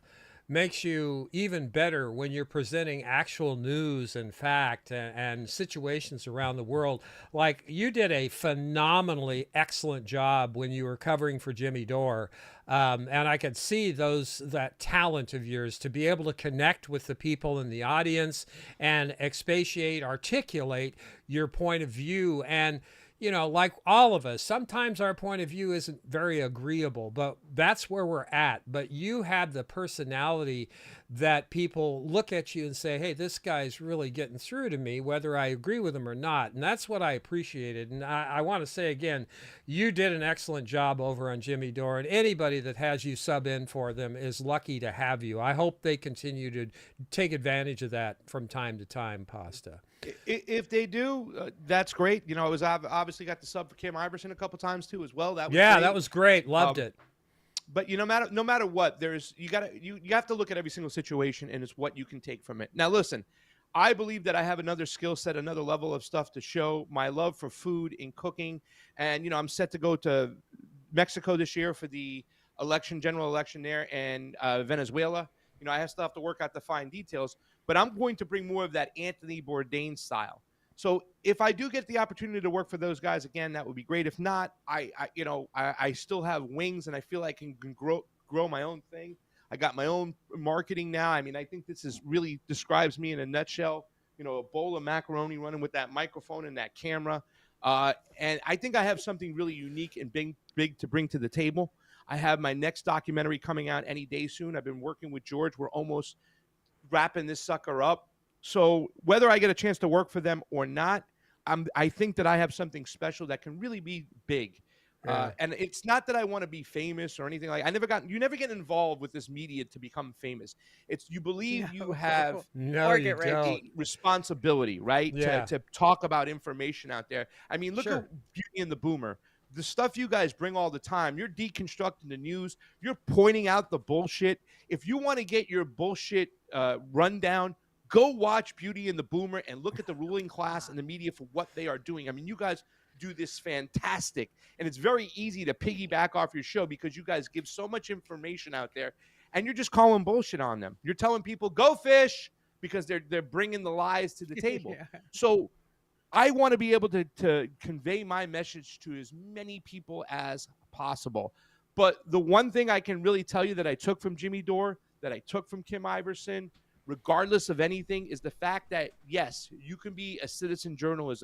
makes you even better when you're presenting actual news and fact and situations around the world. Like you did a phenomenally excellent job when you were covering for Jimmy Dore. And I could see that talent of yours to be able to connect with the people in the audience and articulate your point of view. And like all of us, sometimes our point of view isn't very agreeable, but that's where we're at. But you have the personality that people look at you and say, hey, this guy's really getting through to me, whether I agree with him or not. And that's what I appreciated. And I want to say again, you did an excellent job over on Jimmy Dore, and anybody that has you sub in for them is lucky to have you. I hope they continue to take advantage of that from time to time, Pasta. If they do, that's great. I was obviously got the sub for Kim Iverson a couple times too as well. That was great. That was great. Loved it. But no matter what, you have to look at every single situation and it's what you can take from it. Now listen, I believe that I have another skill set, another level of stuff to show my love for food and cooking. And I'm set to go to Mexico this year for the general election there, and Venezuela. I have still have to work out the fine details, but I'm going to bring more of that Anthony Bourdain style. So if I do get the opportunity to work for those guys again, that would be great. If not, I still have wings and I feel I can grow my own thing. I got my own marketing now. I mean, I think this is really describes me in a nutshell. You know, a bowl of macaroni running with that microphone and that camera. And I think I have something really unique and big to bring to the table. I have my next documentary coming out any day soon. I've been working with George. We're almost wrapping this sucker up. So whether I get a chance to work for them or not, I think that I have something special that can really be big. And it's not that I want to be famous or anything like. You never get involved with this media to become famous. It's you believe you have a responsibility, right? Yeah. To talk about information out there. I mean, look at Beauty and the Boomer. The stuff you guys bring all the time. You're deconstructing the news. You're pointing out the bullshit. If you want to get your bullshit rundown, go watch Beauty and the Boomer and look at the ruling class and the media for what they are doing. I mean, you guys do this fantastic, and it's very easy to piggyback off your show because you guys give so much information out there, and you're just calling bullshit on them. You're telling people go fish because they're bringing the lies to the table. So I want to be able to convey my message to as many people as possible. But the one thing I can really tell you that I took from Jimmy Dore, that I took from Kim Iverson, regardless of anything, is the fact that yes, you can be a citizen journalist,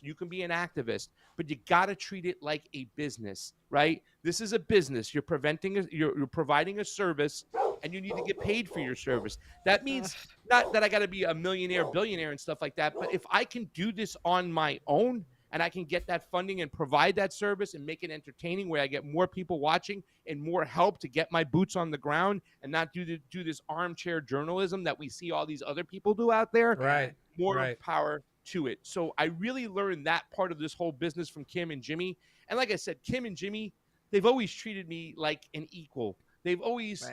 you can be an activist, but you got to treat it like a business, right? This is a business. You're providing a service, and you need to get paid for your service. That means not that I got to be a millionaire, billionaire and stuff like that, but if I can do this on my own and I can get that funding and provide that service and make it entertaining where I get more people watching and more help to get my boots on the ground and not do this armchair journalism that we see all these other people do out there, more power to it. So I really learned that part of this whole business from Kim and Jimmy. And like I said, Kim and Jimmy, they've always treated me like an equal. They've always,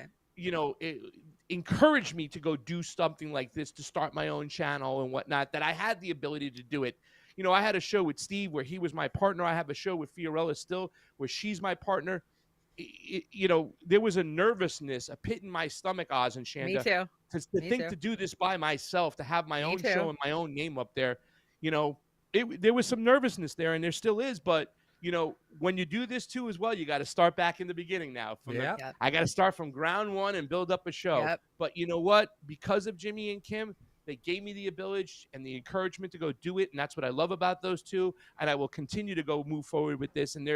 encouraged me to go do something like this, to start my own channel and whatnot, that I had the ability to do it. You know, I had a show with Steve where he was my partner. I have a show with Fiorella still where she's my partner. There was a nervousness, a pit in my stomach, Oz and Chanda. Me too. To do this by myself, to have my own show and my own name up there, there was some nervousness there, and there still is. But when you do this too as well, you got to start back in the beginning now. I got to start from ground one and build up a show. Yep. But you know what? Because of Jimmy and Kim, they gave me the ability and the encouragement to go do it, and that's what I love about those two. And I will continue to go move forward with this. And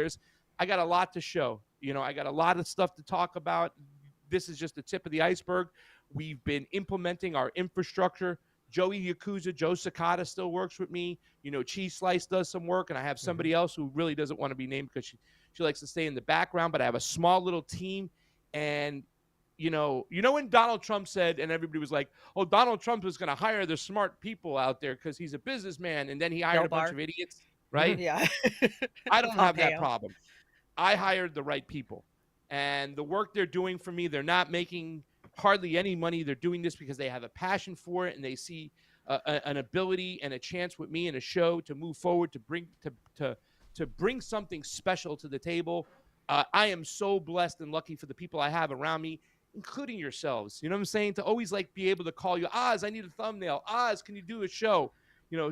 I got a lot to show. I got a lot of stuff to talk about. This is just the tip of the iceberg. We've been implementing our infrastructure. Joey Yakuza, Joe Sakata still works with me. Cheese Slice does some work, and I have somebody else who really doesn't want to be named because she likes to stay in the background. But I have a small little team, and when Donald Trump said, and everybody was like, "Oh, Donald Trump is going to hire the smart people out there because he's a businessman," and then he hired a bunch of idiots, right? Yeah. I don't have that problem. I hired the right people, and the work they're doing for me, they're not making hardly any money. They're doing this because they have a passion for it, and they see an ability and a chance with me in a show to move forward, to bring something special to the table. I am so blessed and lucky for the people I have around me, including yourselves. You know what I'm saying? To always be able to call you, Oz, I need a thumbnail. Oz, can you do a show?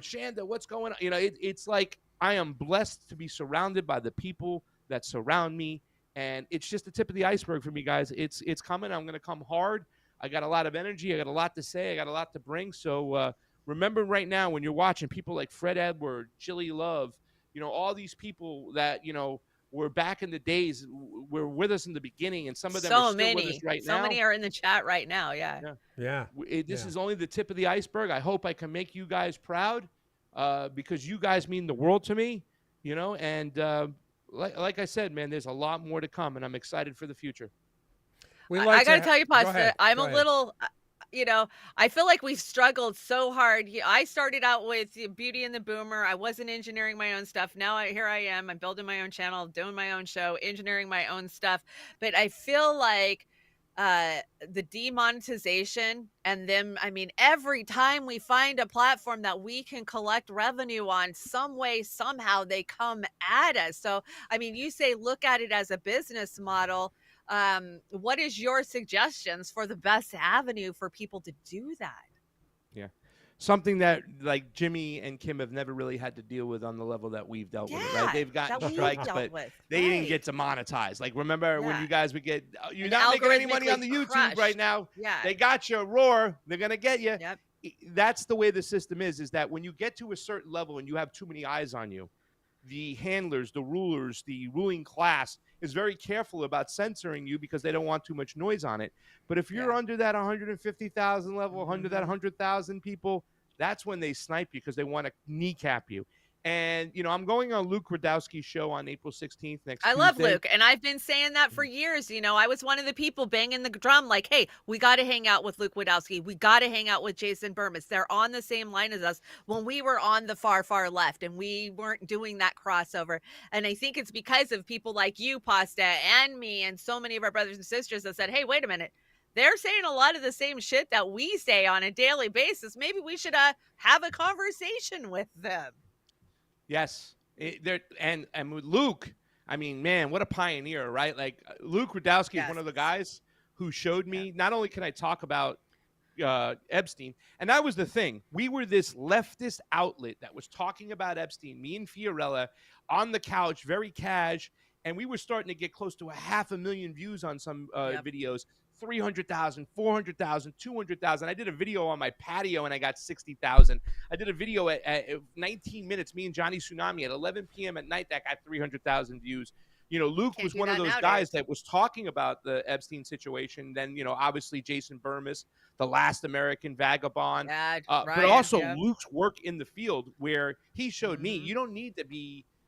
Chanda, what's going on? It's like I am blessed to be surrounded by the people that surround me. And it's just the tip of the iceberg for me, guys. It's coming. I'm going to come hard. I got a lot of energy. I got a lot to say. I got a lot to bring. So remember right now when you're watching people like Fred Edward, Chili Love, all these people that, were back in the days, were with us in the beginning, and some of them are still with us right now. So many are in the chat right now. Yeah. This is only the tip of the iceberg. I hope I can make you guys proud because you guys mean the world to me, and like I said, man, there's a lot more to come, and I'm excited for the future. I got to tell you, Pasta, I'm a little, I feel like we've struggled so hard. I started out with Beauty and the Boomer. I wasn't engineering my own stuff. Now here I am. I'm building my own channel, doing my own show, engineering my own stuff. But I feel like the demonetization and them, every time we find a platform that we can collect revenue on, some way, somehow they come at us. So, you say look at it as a business model. What is your suggestions for the best avenue for people to do that? Yeah. something that like Jimmy and Kim have never really had to deal with on the level that we've dealt with it, right? They've gotten that we've strikes, dealt but with. they didn't Right. get demonetized. Like, remember when Yeah. you guys would get, you're And not making any money on the algorithmically YouTube right crushed. now. Yeah. They got you, roar. They're going to get you. Yep. That's the way the system is that when you get to a certain level and you have too many eyes on you, the handlers, the rulers, the ruling class is very careful about censoring you because they don't want too much noise on it. But if you're under that 150,000 level, under that 100,000 people, that's when they snipe you because they want to kneecap you. And, you know, I'm going on Luke Radowski's show on April 16th next Tuesday. I love Luke, and I've been saying that for years. You know, I was one of the people banging the drum like, hey, we got to hang out with Luke Wadowski. We got to hang out with Jason Burmis. They're on the same line as us when we were on the far, far left, and we weren't doing that crossover. And I think it's because of people like you, Pasta, and me, and so many of our brothers and sisters that said, hey, wait a minute. They're saying a lot of the same shit that we say on a daily basis. Maybe we should have a conversation with them. Yes. And with Luke, I mean, man, what a pioneer, right? Like Luke Radowski is one of the guys who showed me not only can I talk about Epstein, and that was the thing. We were this leftist outlet that was talking about Epstein, me and Fiorella on the couch, very cash, and we were starting to get close to 500,000 views on some videos. 300,000, 400,000, 200,000. I did a video on my patio and I got 60,000. I did a video at 19 minutes, me and Johnny Tsunami at 11 p.m. at night that got 300,000 views. You know, Luke was one of those guys that was talking about the Epstein situation. Then, you know, obviously Jason Burmis, the last American vagabond. But also Luke's work in the field where he showed me you don't need to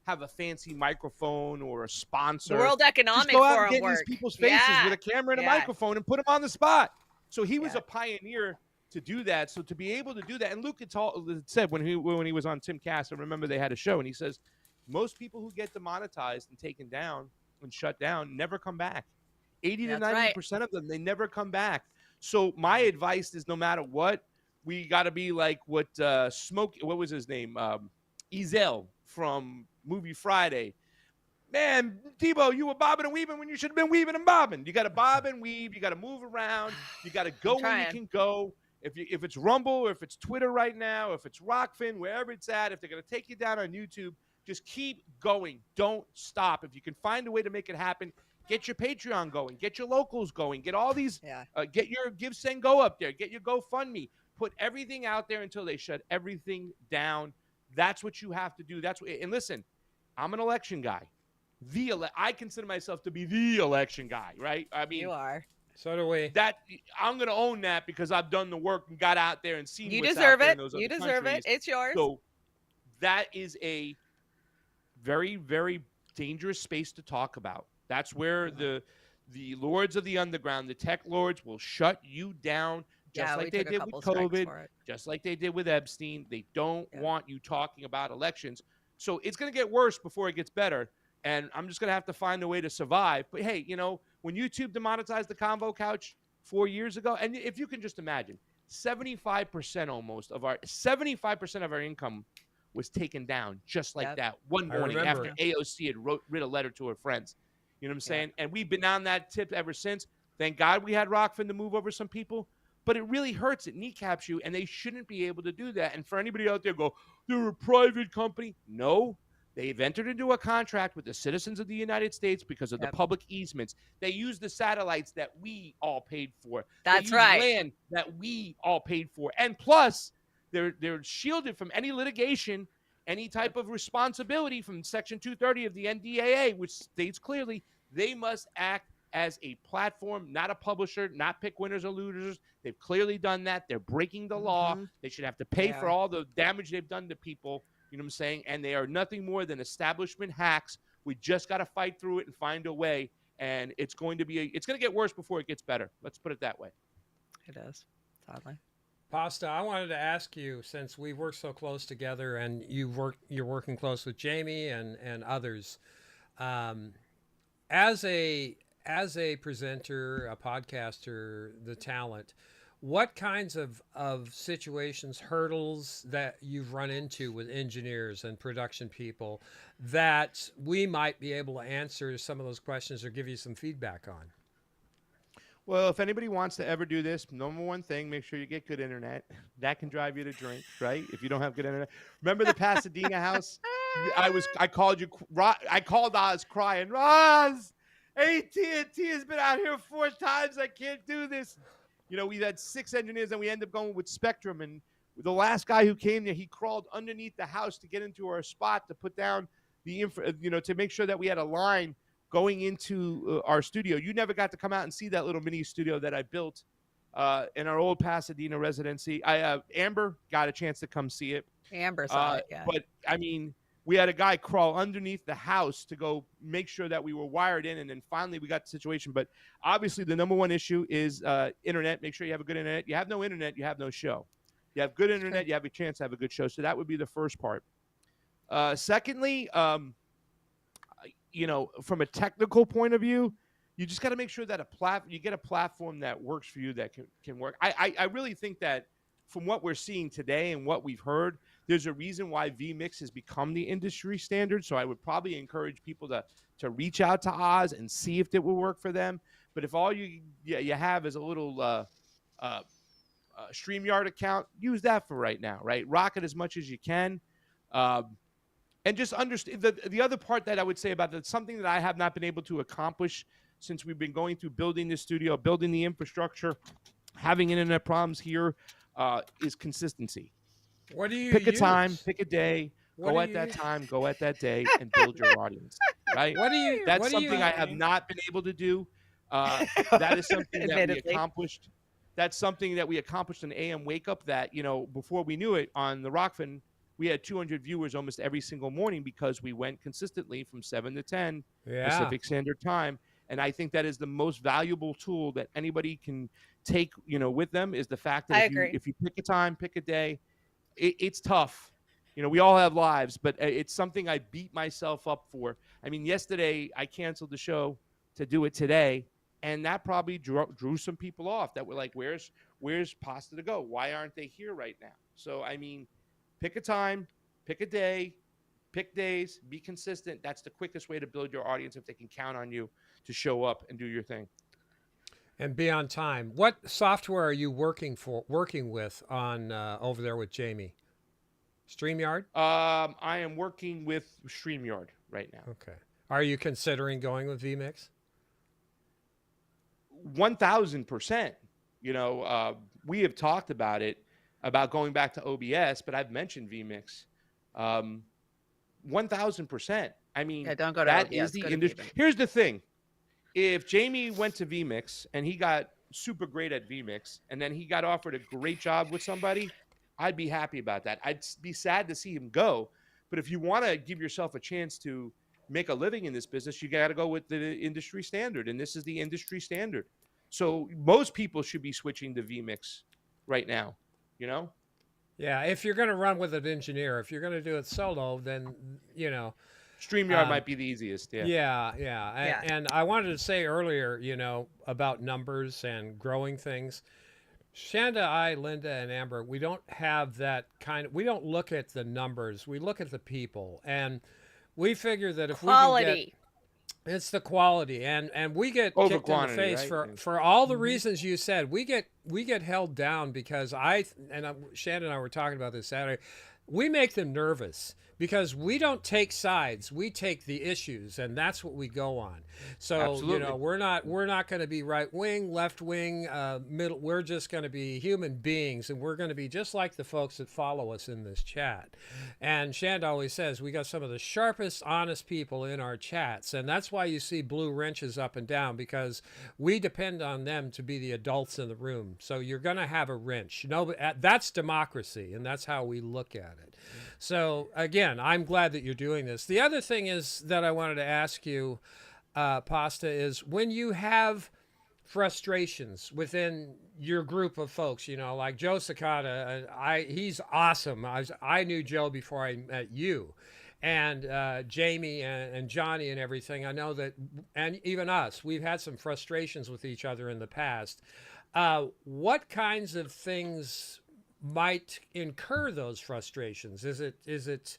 have a fancy microphone or a sponsor. World Economic Just go out Forum and get work. in these people's faces with a camera and a microphone and put them on the spot. So he was a pioneer to do that. So to be able to do that, and Luke had said when he was on Tim Cass, I remember they had a show, and he says most people who get demonetized and taken down and shut down never come back. 80 to 90% of them, they never come back. So my advice is no matter what, we got to be like what what was his name? Ezel from Movie Friday. Man, Tebow, you were bobbing and weaving when you should have been weaving and bobbing. You got to bob and weave. You got to move around. You got to go where you can go. If it's Rumble or if it's Twitter right now, if it's Rockfin, wherever it's at, if they're going to take you down on YouTube, just keep going. Don't stop. If you can find a way to make it happen, get your Patreon going. Get your locals going. Get all these. Get your Give, Send, Go up there. Get your GoFundMe. Put everything out there until they shut everything down. That's what you have to do. And listen, I'm an election guy. I consider myself to be the election guy, right? I mean, you are. So do we. I'm going to own that because I've done the work and got out there and seen what's deserve out there it. in those You other deserve countries. it. It's yours. So that is a very, very dangerous space to talk about. That's where the lords of the underground, the tech lords, will shut you down. Just like they did with COVID, just like they did with Epstein. They don't want you talking about elections. So it's going to get worse before it gets better. And I'm just going to have to find a way to survive. But, hey, you know, when YouTube demonetized the Convo Couch 4 years ago, and if you can just imagine, 75% of our income was taken down just like that one morning after AOC had writ a letter to her friends. You know what I'm saying? And we've been on that tip ever since. Thank God we had Rockfin to move over some people. But it really hurts. It kneecaps you, and they shouldn't be able to do that. And for anybody out there they're a private company. No, they've entered into a contract with the citizens of the United States because of the public easements. They use the satellites that we all paid for. That's they use land that we all paid for. And plus, they're shielded from any litigation, any type of responsibility from Section 230 of the NDAA, which states clearly they must act as a platform, not a publisher, not pick winners or losers. They've clearly done that. They're breaking the law. They should have to pay for all the damage they've done to people. You know what I'm saying? And they are nothing more than establishment hacks. We just got to fight through it and find a way. And it's going to get worse before it gets better. Let's put it that way. It is, sadly. Pasta, I wanted to ask you, since we work so close together and you're working close with Jamie and others, as a presenter, a podcaster, the talent, what kinds of situations, hurdles that you've run into with engineers and production people that we might be able to answer some of those questions or give you some feedback on? Well, if anybody wants to ever do this, number one thing, make sure you get good internet. That can drive you to drink, right? If you don't have good internet. Remember the Pasadena house? I called you. I called Oz crying. Oz, AT&T has been out here 4 times. I can't do this. You know, we had 6 engineers, and we ended up going with Spectrum. And the last guy who came there, he crawled underneath the house to get into our spot to put down the to make sure that we had a line going into our studio. You never got to come out and see that little mini studio that I built in our old Pasadena residency. Amber got a chance to come see it. Amber saw it, yeah. But I mean, we had a guy crawl underneath the house to go make sure that we were wired in, and then finally we got the situation. But obviously, the number one issue is internet. Make sure you have a good internet. You have no internet, you have no show. You have good internet, you have a chance to have a good show. So that would be the first part. Secondly, from a technical point of view, you just got to make sure that you get a platform that works for you, that can work. I really think that from what we're seeing today and what we've heard, there's a reason why vMix has become the industry standard. So I would probably encourage people to reach out to Oz and see if it will work for them. But if all you have is a little StreamYard account, use that for right now, right? Rock it as much as you can. And just understand the other part that I would say about that, something that I have not been able to accomplish since we've been going through building this studio, building the infrastructure, having internet problems here, is consistency. What do you pick a use? time, pick a day, What go do at you that use? time, go at that day, and build your audience. Right? That's something I have not been able to do. That is something that we accomplished. That's something that we accomplished in AM Wake Up. That before we knew it, on the Rockfin, we had 200 viewers almost every single morning because we went consistently from 7 to 10 Pacific Standard Time. And I think that is the most valuable tool that anybody can take, with them, is the fact that if you pick a time, pick a day, it's tough. We all have lives, but it's something I beat myself up for. I mean, yesterday I canceled the show to do it today, and that probably drew some people off that were like, where's Pasta to go? Why aren't they here right now? So, I mean, pick a time, pick a day, pick days, be consistent. That's the quickest way to build your audience if they can count on you to show up and do your thing. And be on time. What software are you working with on over there with Jamie? StreamYard? I am working with StreamYard right now. Okay. Are you considering going with vMix? 1,000%. We have talked about it, about going back to OBS, but I've mentioned vMix. 1,000%. I mean, don't go to that OBS, is the industry. Here's the thing. If Jamie went to vMix and he got super great at vMix, and then he got offered a great job with somebody, I'd be happy about that. I'd be sad to see him go. But if you want to give yourself a chance to make a living in this business, you got to go with the industry standard. And this is the industry standard. So most people should be switching to vMix right now, Yeah, if you're going to run with an engineer, if you're going to do it solo, then, StreamYard might be the easiest. Yeah. Yeah. And I wanted to say earlier, about numbers and growing things. Chanda, Linda, and Amber, we don't have that we don't look at the numbers. We look at the people. And we figure that if we can get... It's the quality, and we get over kicked quantity, in the face right? for all the reasons you said. We get held down because Chanda and I were talking about this Saturday. We make them nervous because we don't take sides. We take the issues, and that's what we go on. So Absolutely. we're not going to be right wing, left wing, middle. We're just going to be human beings, and we're going to be just like the folks that follow us in this chat. And Chanda always says we got some of the sharpest, honest people in our chats, and that's why you see blue wrenches up and down, because we depend on them to be the adults in the room. So you're going to have a wrench. That's democracy, and that's how we look at it. So again, I'm glad that you're doing this. The other thing is that I wanted to ask you, Pasta, is when you have frustrations within your group of folks, like Joe Sakata, he's awesome. I knew Joe before I met you, and Jamie and Johnny and everything. I know that, and even us, we've had some frustrations with each other in the past. What kinds of things might incur those frustrations? Is it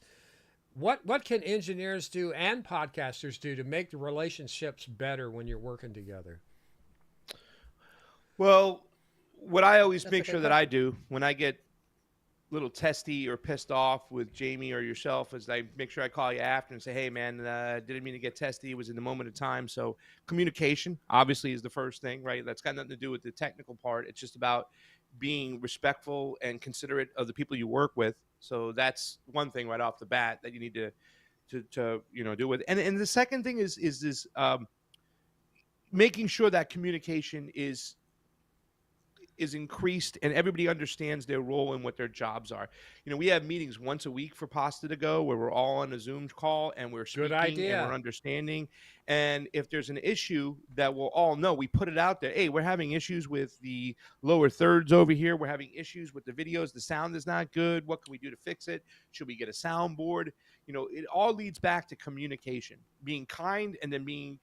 what can engineers do and podcasters do to make the relationships better when you're working together? Well, what I always That's a make good sure that I question. do when I get little testy or pissed off with Jamie or yourself is I make sure I call you after and say, hey, man, didn't mean to get testy. It was in the moment of time. So communication obviously is the first thing, right? That's got nothing to do with the technical part. It's just about being respectful and considerate of the people you work with. So that's one thing right off the bat that you need to do with. And the second thing is this making sure that communication is increased and everybody understands their role and what their jobs are. We have meetings once a week for Pasta to Go where we're all on a Zoom call and we're Good speaking and idea. we're understanding. And if there's an issue that we'll all know, we put it out there. Hey, we're having issues with the lower thirds over here. We're having issues with the videos. The sound is not good. What can we do to fix it? Should we get a soundboard? It all leads back to communication, being kind and then being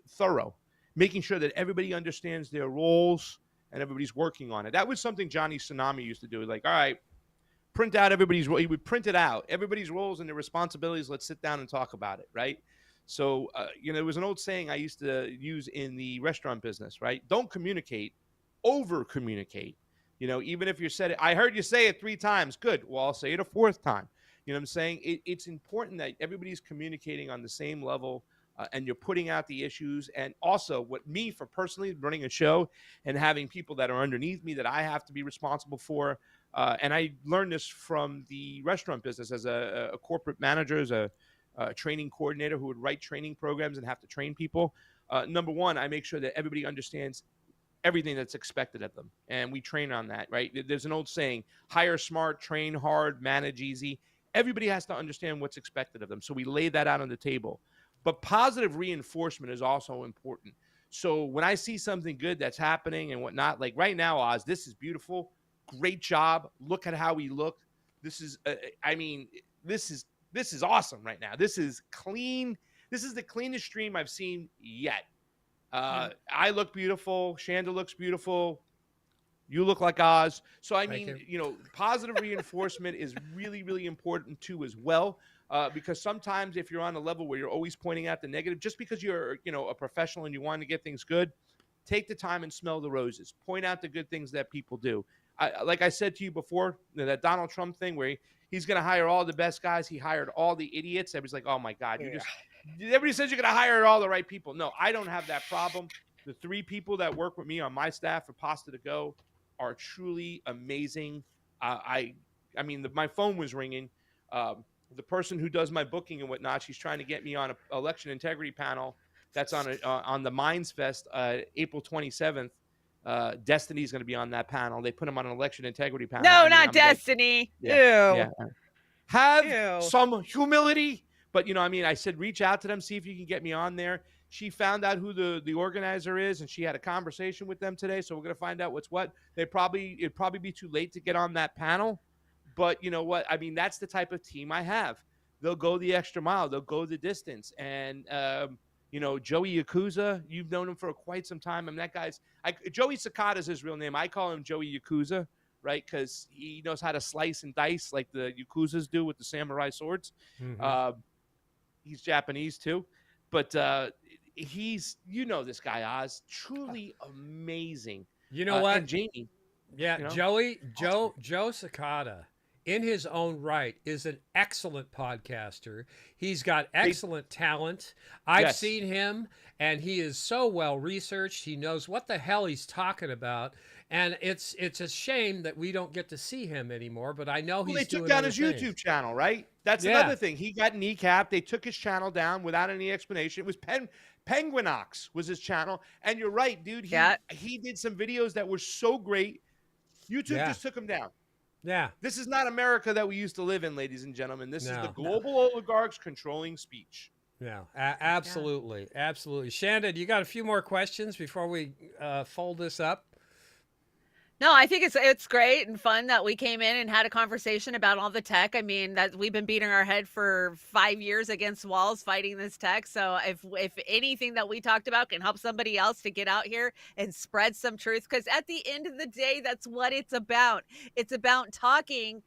thorough, making sure that everybody understands their roles and everybody's working on it. That was something Johnny Tsunami used to do. Like, all right, print out everybody's role. He would print it out, everybody's roles and their responsibilities. Let's sit down and talk about it, right? So, there was an old saying I used to use in the restaurant business, right? Don't communicate, over communicate. Even if you said it, I heard you say it 3 times. Good. Well, I'll say it a 4th time. You know what I'm saying? It's important that everybody's communicating on the same level and you're putting out the issues. And also, what me for personally running a show and having people that are underneath me that I have to be responsible for. And I learned this from the restaurant business as a corporate manager, as a training coordinator who would write training programs and have to train people. Number one, I make sure that everybody understands everything that's expected of them. And we train on that, right? There's an old saying, hire smart, train hard, manage easy. Everybody has to understand what's expected of them. So we lay that out on the table. But positive reinforcement is also important. So when I see something good that's happening and whatnot, like right now, Oz, this is beautiful. Great job. Look at how we look. This is, this is awesome right now. This is clean. This is the cleanest stream I've seen yet. I look beautiful. Chanda looks beautiful. You look like Oz. So, I mean, positive reinforcement is really, really important too as well. Because sometimes if you're on a level where you're always pointing out the negative, just because you're, a professional and you want to get things good, take the time and smell the roses. Point out the good things that people do. Like I said to you before, that Donald Trump thing where he's going to hire all the best guys. He hired all the idiots. Everybody's like, oh my God, everybody says you're going to hire all the right people. No, I don't have that problem. The 3 people that work with me on my staff for Pasta to Go are truly amazing. My phone was ringing. The person who does my booking and whatnot, she's trying to get me on an election integrity panel that's on the Minds Fest April 27th. Destiny's going to be on that panel. They put him on an election integrity panel. No, not Destiny. Ew. Yeah. Have Ew. some humility. But, I said, reach out to them, see if you can get me on there. She found out who the organizer is, and she had a conversation with them today. So we're going to find out what's what. It'd probably be too late to get on that panel. But you know what? I mean, that's the type of team I have. They'll go the extra mile. They'll go the distance. And, Joey Yakuza, you've known him for quite some time. I mean, that guy's Joey Sakata is his real name. I call him Joey Yakuza, right? Because he knows how to slice and dice like the Yakuzas do with the samurai swords. Mm-hmm. He's Japanese too. But he's, this guy, Oz, truly amazing. You know what? And Jamie. Yeah, Joe Sakata, in his own right, is an excellent podcaster. He's got excellent talent. I've seen him, and he is so well researched. He knows what the hell he's talking about, and it's a shame that we don't get to see him anymore. But I know he's doing they took down other his things. YouTube channel, right? That's another thing. He got kneecapped. They took his channel down without any explanation. It was Penguinox was his channel, and you're right, dude. He did some videos that were so great. YouTube just took him down. Yeah. This is not America that we used to live in, ladies and gentlemen. This is the global oligarchs controlling speech. Yeah, absolutely. Absolutely. Chanda, you got a few more questions before we fold this up? No, I think it's great and fun that we came in and had a conversation about all the tech. I mean, that we've been beating our head for 5 years against walls fighting this tech. So if anything that we talked about can help somebody else to get out here and spread some truth, because at the end of the day, that's what it's about. It's about talking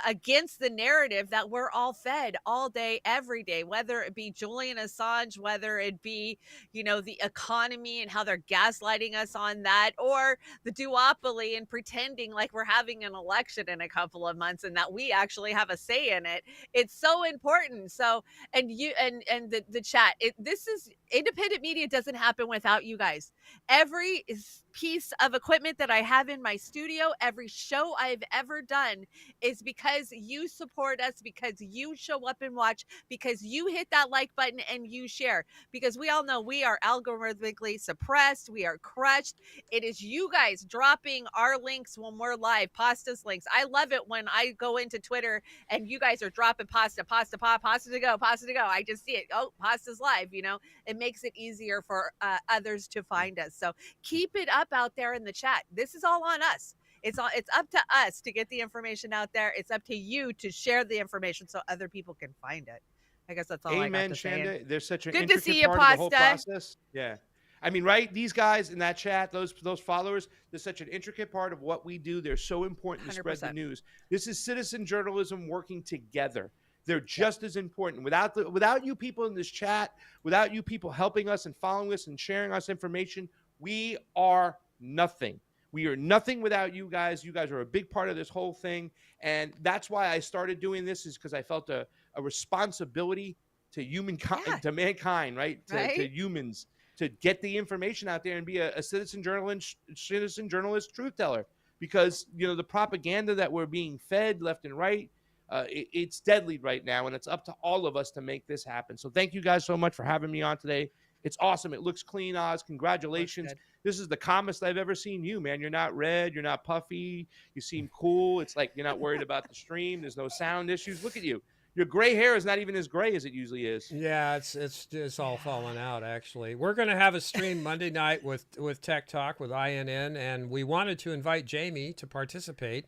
against the narrative that we're all fed all day, every day, whether it be Julian Assange, whether it be, the economy and how they're gaslighting us on that, or the duopoly and pretending like we're having an election in a couple of months and that we actually have a say in it. It's so important. So, and you and the chat, this is independent media doesn't happen without you guys. Every piece of equipment that I have in my studio, every show I've ever done is because you support us, because you show up and watch, because you hit that like button and you share, because we all know we are algorithmically suppressed, we are crushed. It is you guys dropping our links when we're live, Pasta's links. I love it when I go into Twitter and you guys are dropping pasta to go, pasta to go. I just see it. Oh, Pasta's live, it makes it easier for others to find us. So keep it up out there in the chat. This is all on us. It's up to us to get the information out there. It's up to you to share the information so other people can find it. I guess that's all I got to say. Shanda. There's such an Good to see you, intricate part of the whole Pasta. process. Yeah. I mean, right? These guys in that chat, those followers, there's such an intricate part of what we do. They're so important to spread the 100%. news. This is citizen journalism working together. They're just as important. Without you people in this chat, without you people helping us and following us and sharing us information, we are nothing. We are nothing without you guys. You guys are a big part of this whole thing. And that's why I started doing this, is because I felt a responsibility to humankind, to mankind, right? To humans, to get the information out there and be a citizen journalist, truth teller. Because, the propaganda that we're being fed left and right, it's deadly right now. And it's up to all of us to make this happen. So thank you guys so much for having me on today. It's awesome. It looks clean, Oz. Congratulations. This is the calmest I've ever seen you, man. You're not red. You're not puffy. You seem cool. It's like you're not worried about the stream. There's no sound issues. Look at you. Your gray hair is not even as gray as it usually is. Yeah, it's all falling out, actually. We're going to have a stream Monday night with Tech Talk with INN, and we wanted to invite Jamie to participate.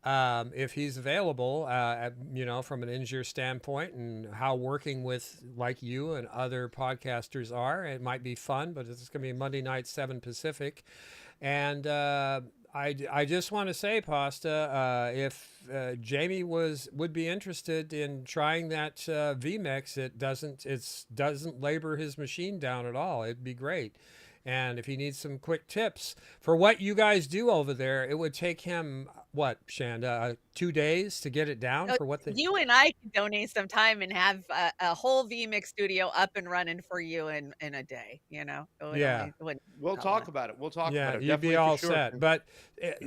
If he's available, from an engineer standpoint, and how working with like you and other podcasters are, it might be fun. But it's going to be Monday night, 7 Pacific, and I just want to say, Pasta, if Jamie would be interested in trying that vMix, it doesn't labor his machine down at all. It'd be great. And if he needs some quick tips for what you guys do over there, it would take him, what, Chanda, 2 days to get it down for what you and I can donate some time and have a whole vMix studio up and running for you in a day, We'll talk about it. We'll talk about it. You'd be all set. But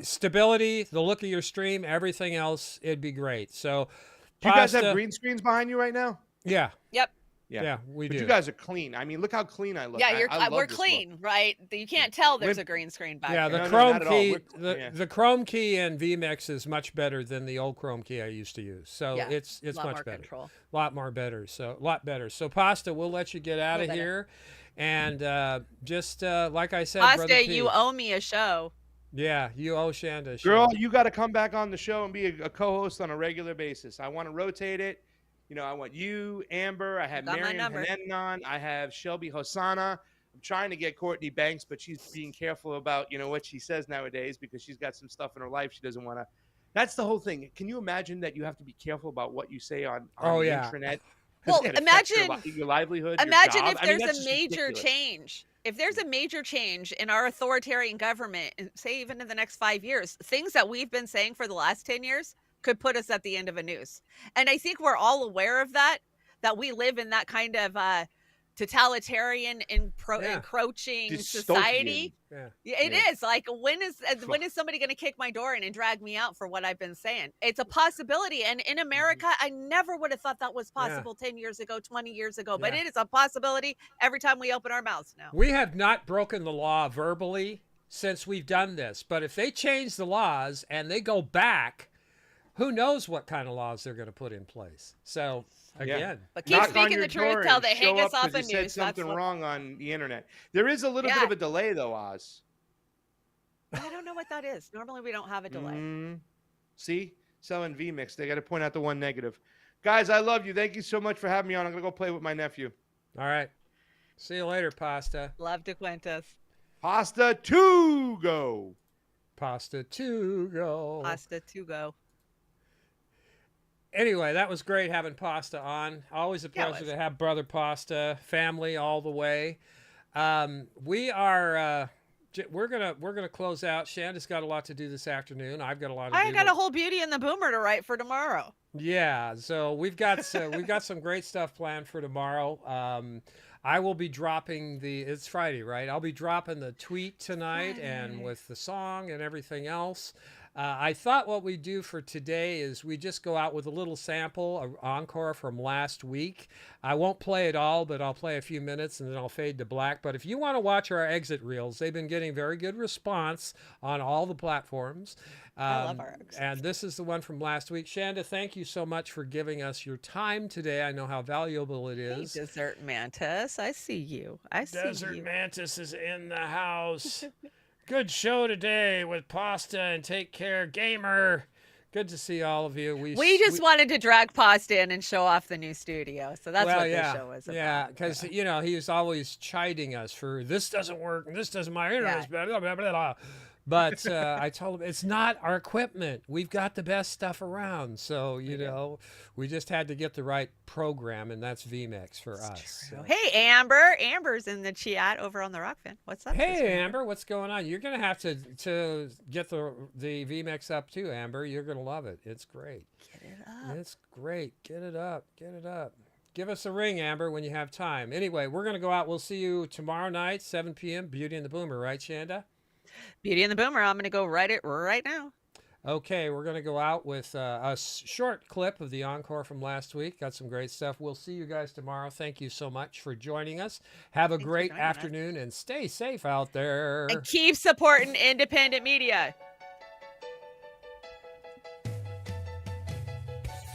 stability, the look of your stream, everything else, it'd be great. So, do you guys have green screens behind you right now? Yeah. Yep. Yeah, we do. You guys are clean. I mean, look how clean I look. Yeah, we're clean, right? You can't tell there's a green screen back there. there. Yeah, the Chrome key, the Chrome key in vMix is much better than the old Chrome key I used to use. So it's much better. A lot more better. So a lot better. So Pasta, we'll let you get out of here, and just like I said, Pasta, you owe me a show. Yeah, you owe Chanda a show. Girl, you got to come back on the show and be a co-host on a regular basis. I want to rotate it. I want you, Amber. I have Marion Hanen on. I have Shelby Hosanna. I'm trying to get Courtney Banks, but she's being careful about, what she says nowadays, because she's got some stuff in her life she doesn't want to. That's the whole thing. Can you imagine that you have to be careful about what you say on the internet? Well, imagine your livelihood. Imagine your job. if there's a major change. If there's a major change in our authoritarian government, say even in the next 5 years, things that we've been saying for the last 10 years could put us at the end of a noose. And I think we're all aware of that we live in that kind of totalitarian encroaching society. It is like, when is somebody going to kick my door in and drag me out for what I've been saying? It's a possibility. And in America, I never would have thought that was possible 10 years ago, 20 years ago, but it is a possibility every time we open our mouths now. We have not broken the law verbally since we've done this, but if they change the laws and they go back, who knows what kind of laws they're going to put in place. So again, but keep speaking the truth till they hang us off the news. Said something wrong on the internet. There is a little bit of a delay, though, Oz. I don't know what that is. Normally we don't have a delay. See? Selling V-Mix. They got to point out the one negative. Guys, I love you. Thank you so much for having me on. I'm going to go play with my nephew. All right. See you later, Pasta. Love to Quintus. Pasta to go. Pasta to go. Pasta to go. Anyway, that was great having Pasta on. Always a pleasure to have Brother Pasta, family all the way. We're gonna close out. Shanda's got a lot to do this afternoon. I've got a lot to do. I got a whole Beauty and the Boomer to write for tomorrow. Yeah, so we've got some great stuff planned for tomorrow. I will be dropping it's Friday, right? I'll be dropping the tweet tonight and with the song and everything else. I thought what we do for today is we just go out with a little sample, an encore from last week. I won't play it all, but I'll play a few minutes and then I'll fade to black. But if you want to watch our exit reels, they've been getting very good response on all the platforms. I love our exits. And this is the one from last week. Chanda, thank you so much for giving us your time today. I know how valuable it is. Hey, Desert Mantis, I see you. Desert Mantis is in the house. Good show today with Pasta and Take Care Gamer. Good to see all of you. We just wanted to drag Pasta in and show off the new studio. So that's what this show was about. Yeah, because, he was always chiding us for this doesn't work and this doesn't, my internet's blah, blah, blah, blah, blah. But I told him it's not our equipment. We've got the best stuff around. So, we just had to get the right program, and that's VMix for us. So. Hey, Amber. Amber's in the chat over on the Rock Fan. What's up? Hey, Amber. What's going on? You're going to have to get the VMix up, too, Amber. You're going to love it. It's great. Get it up. It's great. Get it up. Get it up. Give us a ring, Amber, when you have time. Anyway, we're going to go out. We'll see you tomorrow night, 7 p.m., Beauty and the Boomer, right, Chanda? Beauty and the Boomer. I'm going to go write it right now. Okay, we're going to go out with a short clip of the encore from last week. Got some great stuff. We'll see you guys tomorrow. Thank you so much for joining us. Have a great afternoon and stay safe out there. And keep supporting independent media.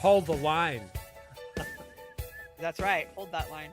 Hold the line. That's right. Hold that line.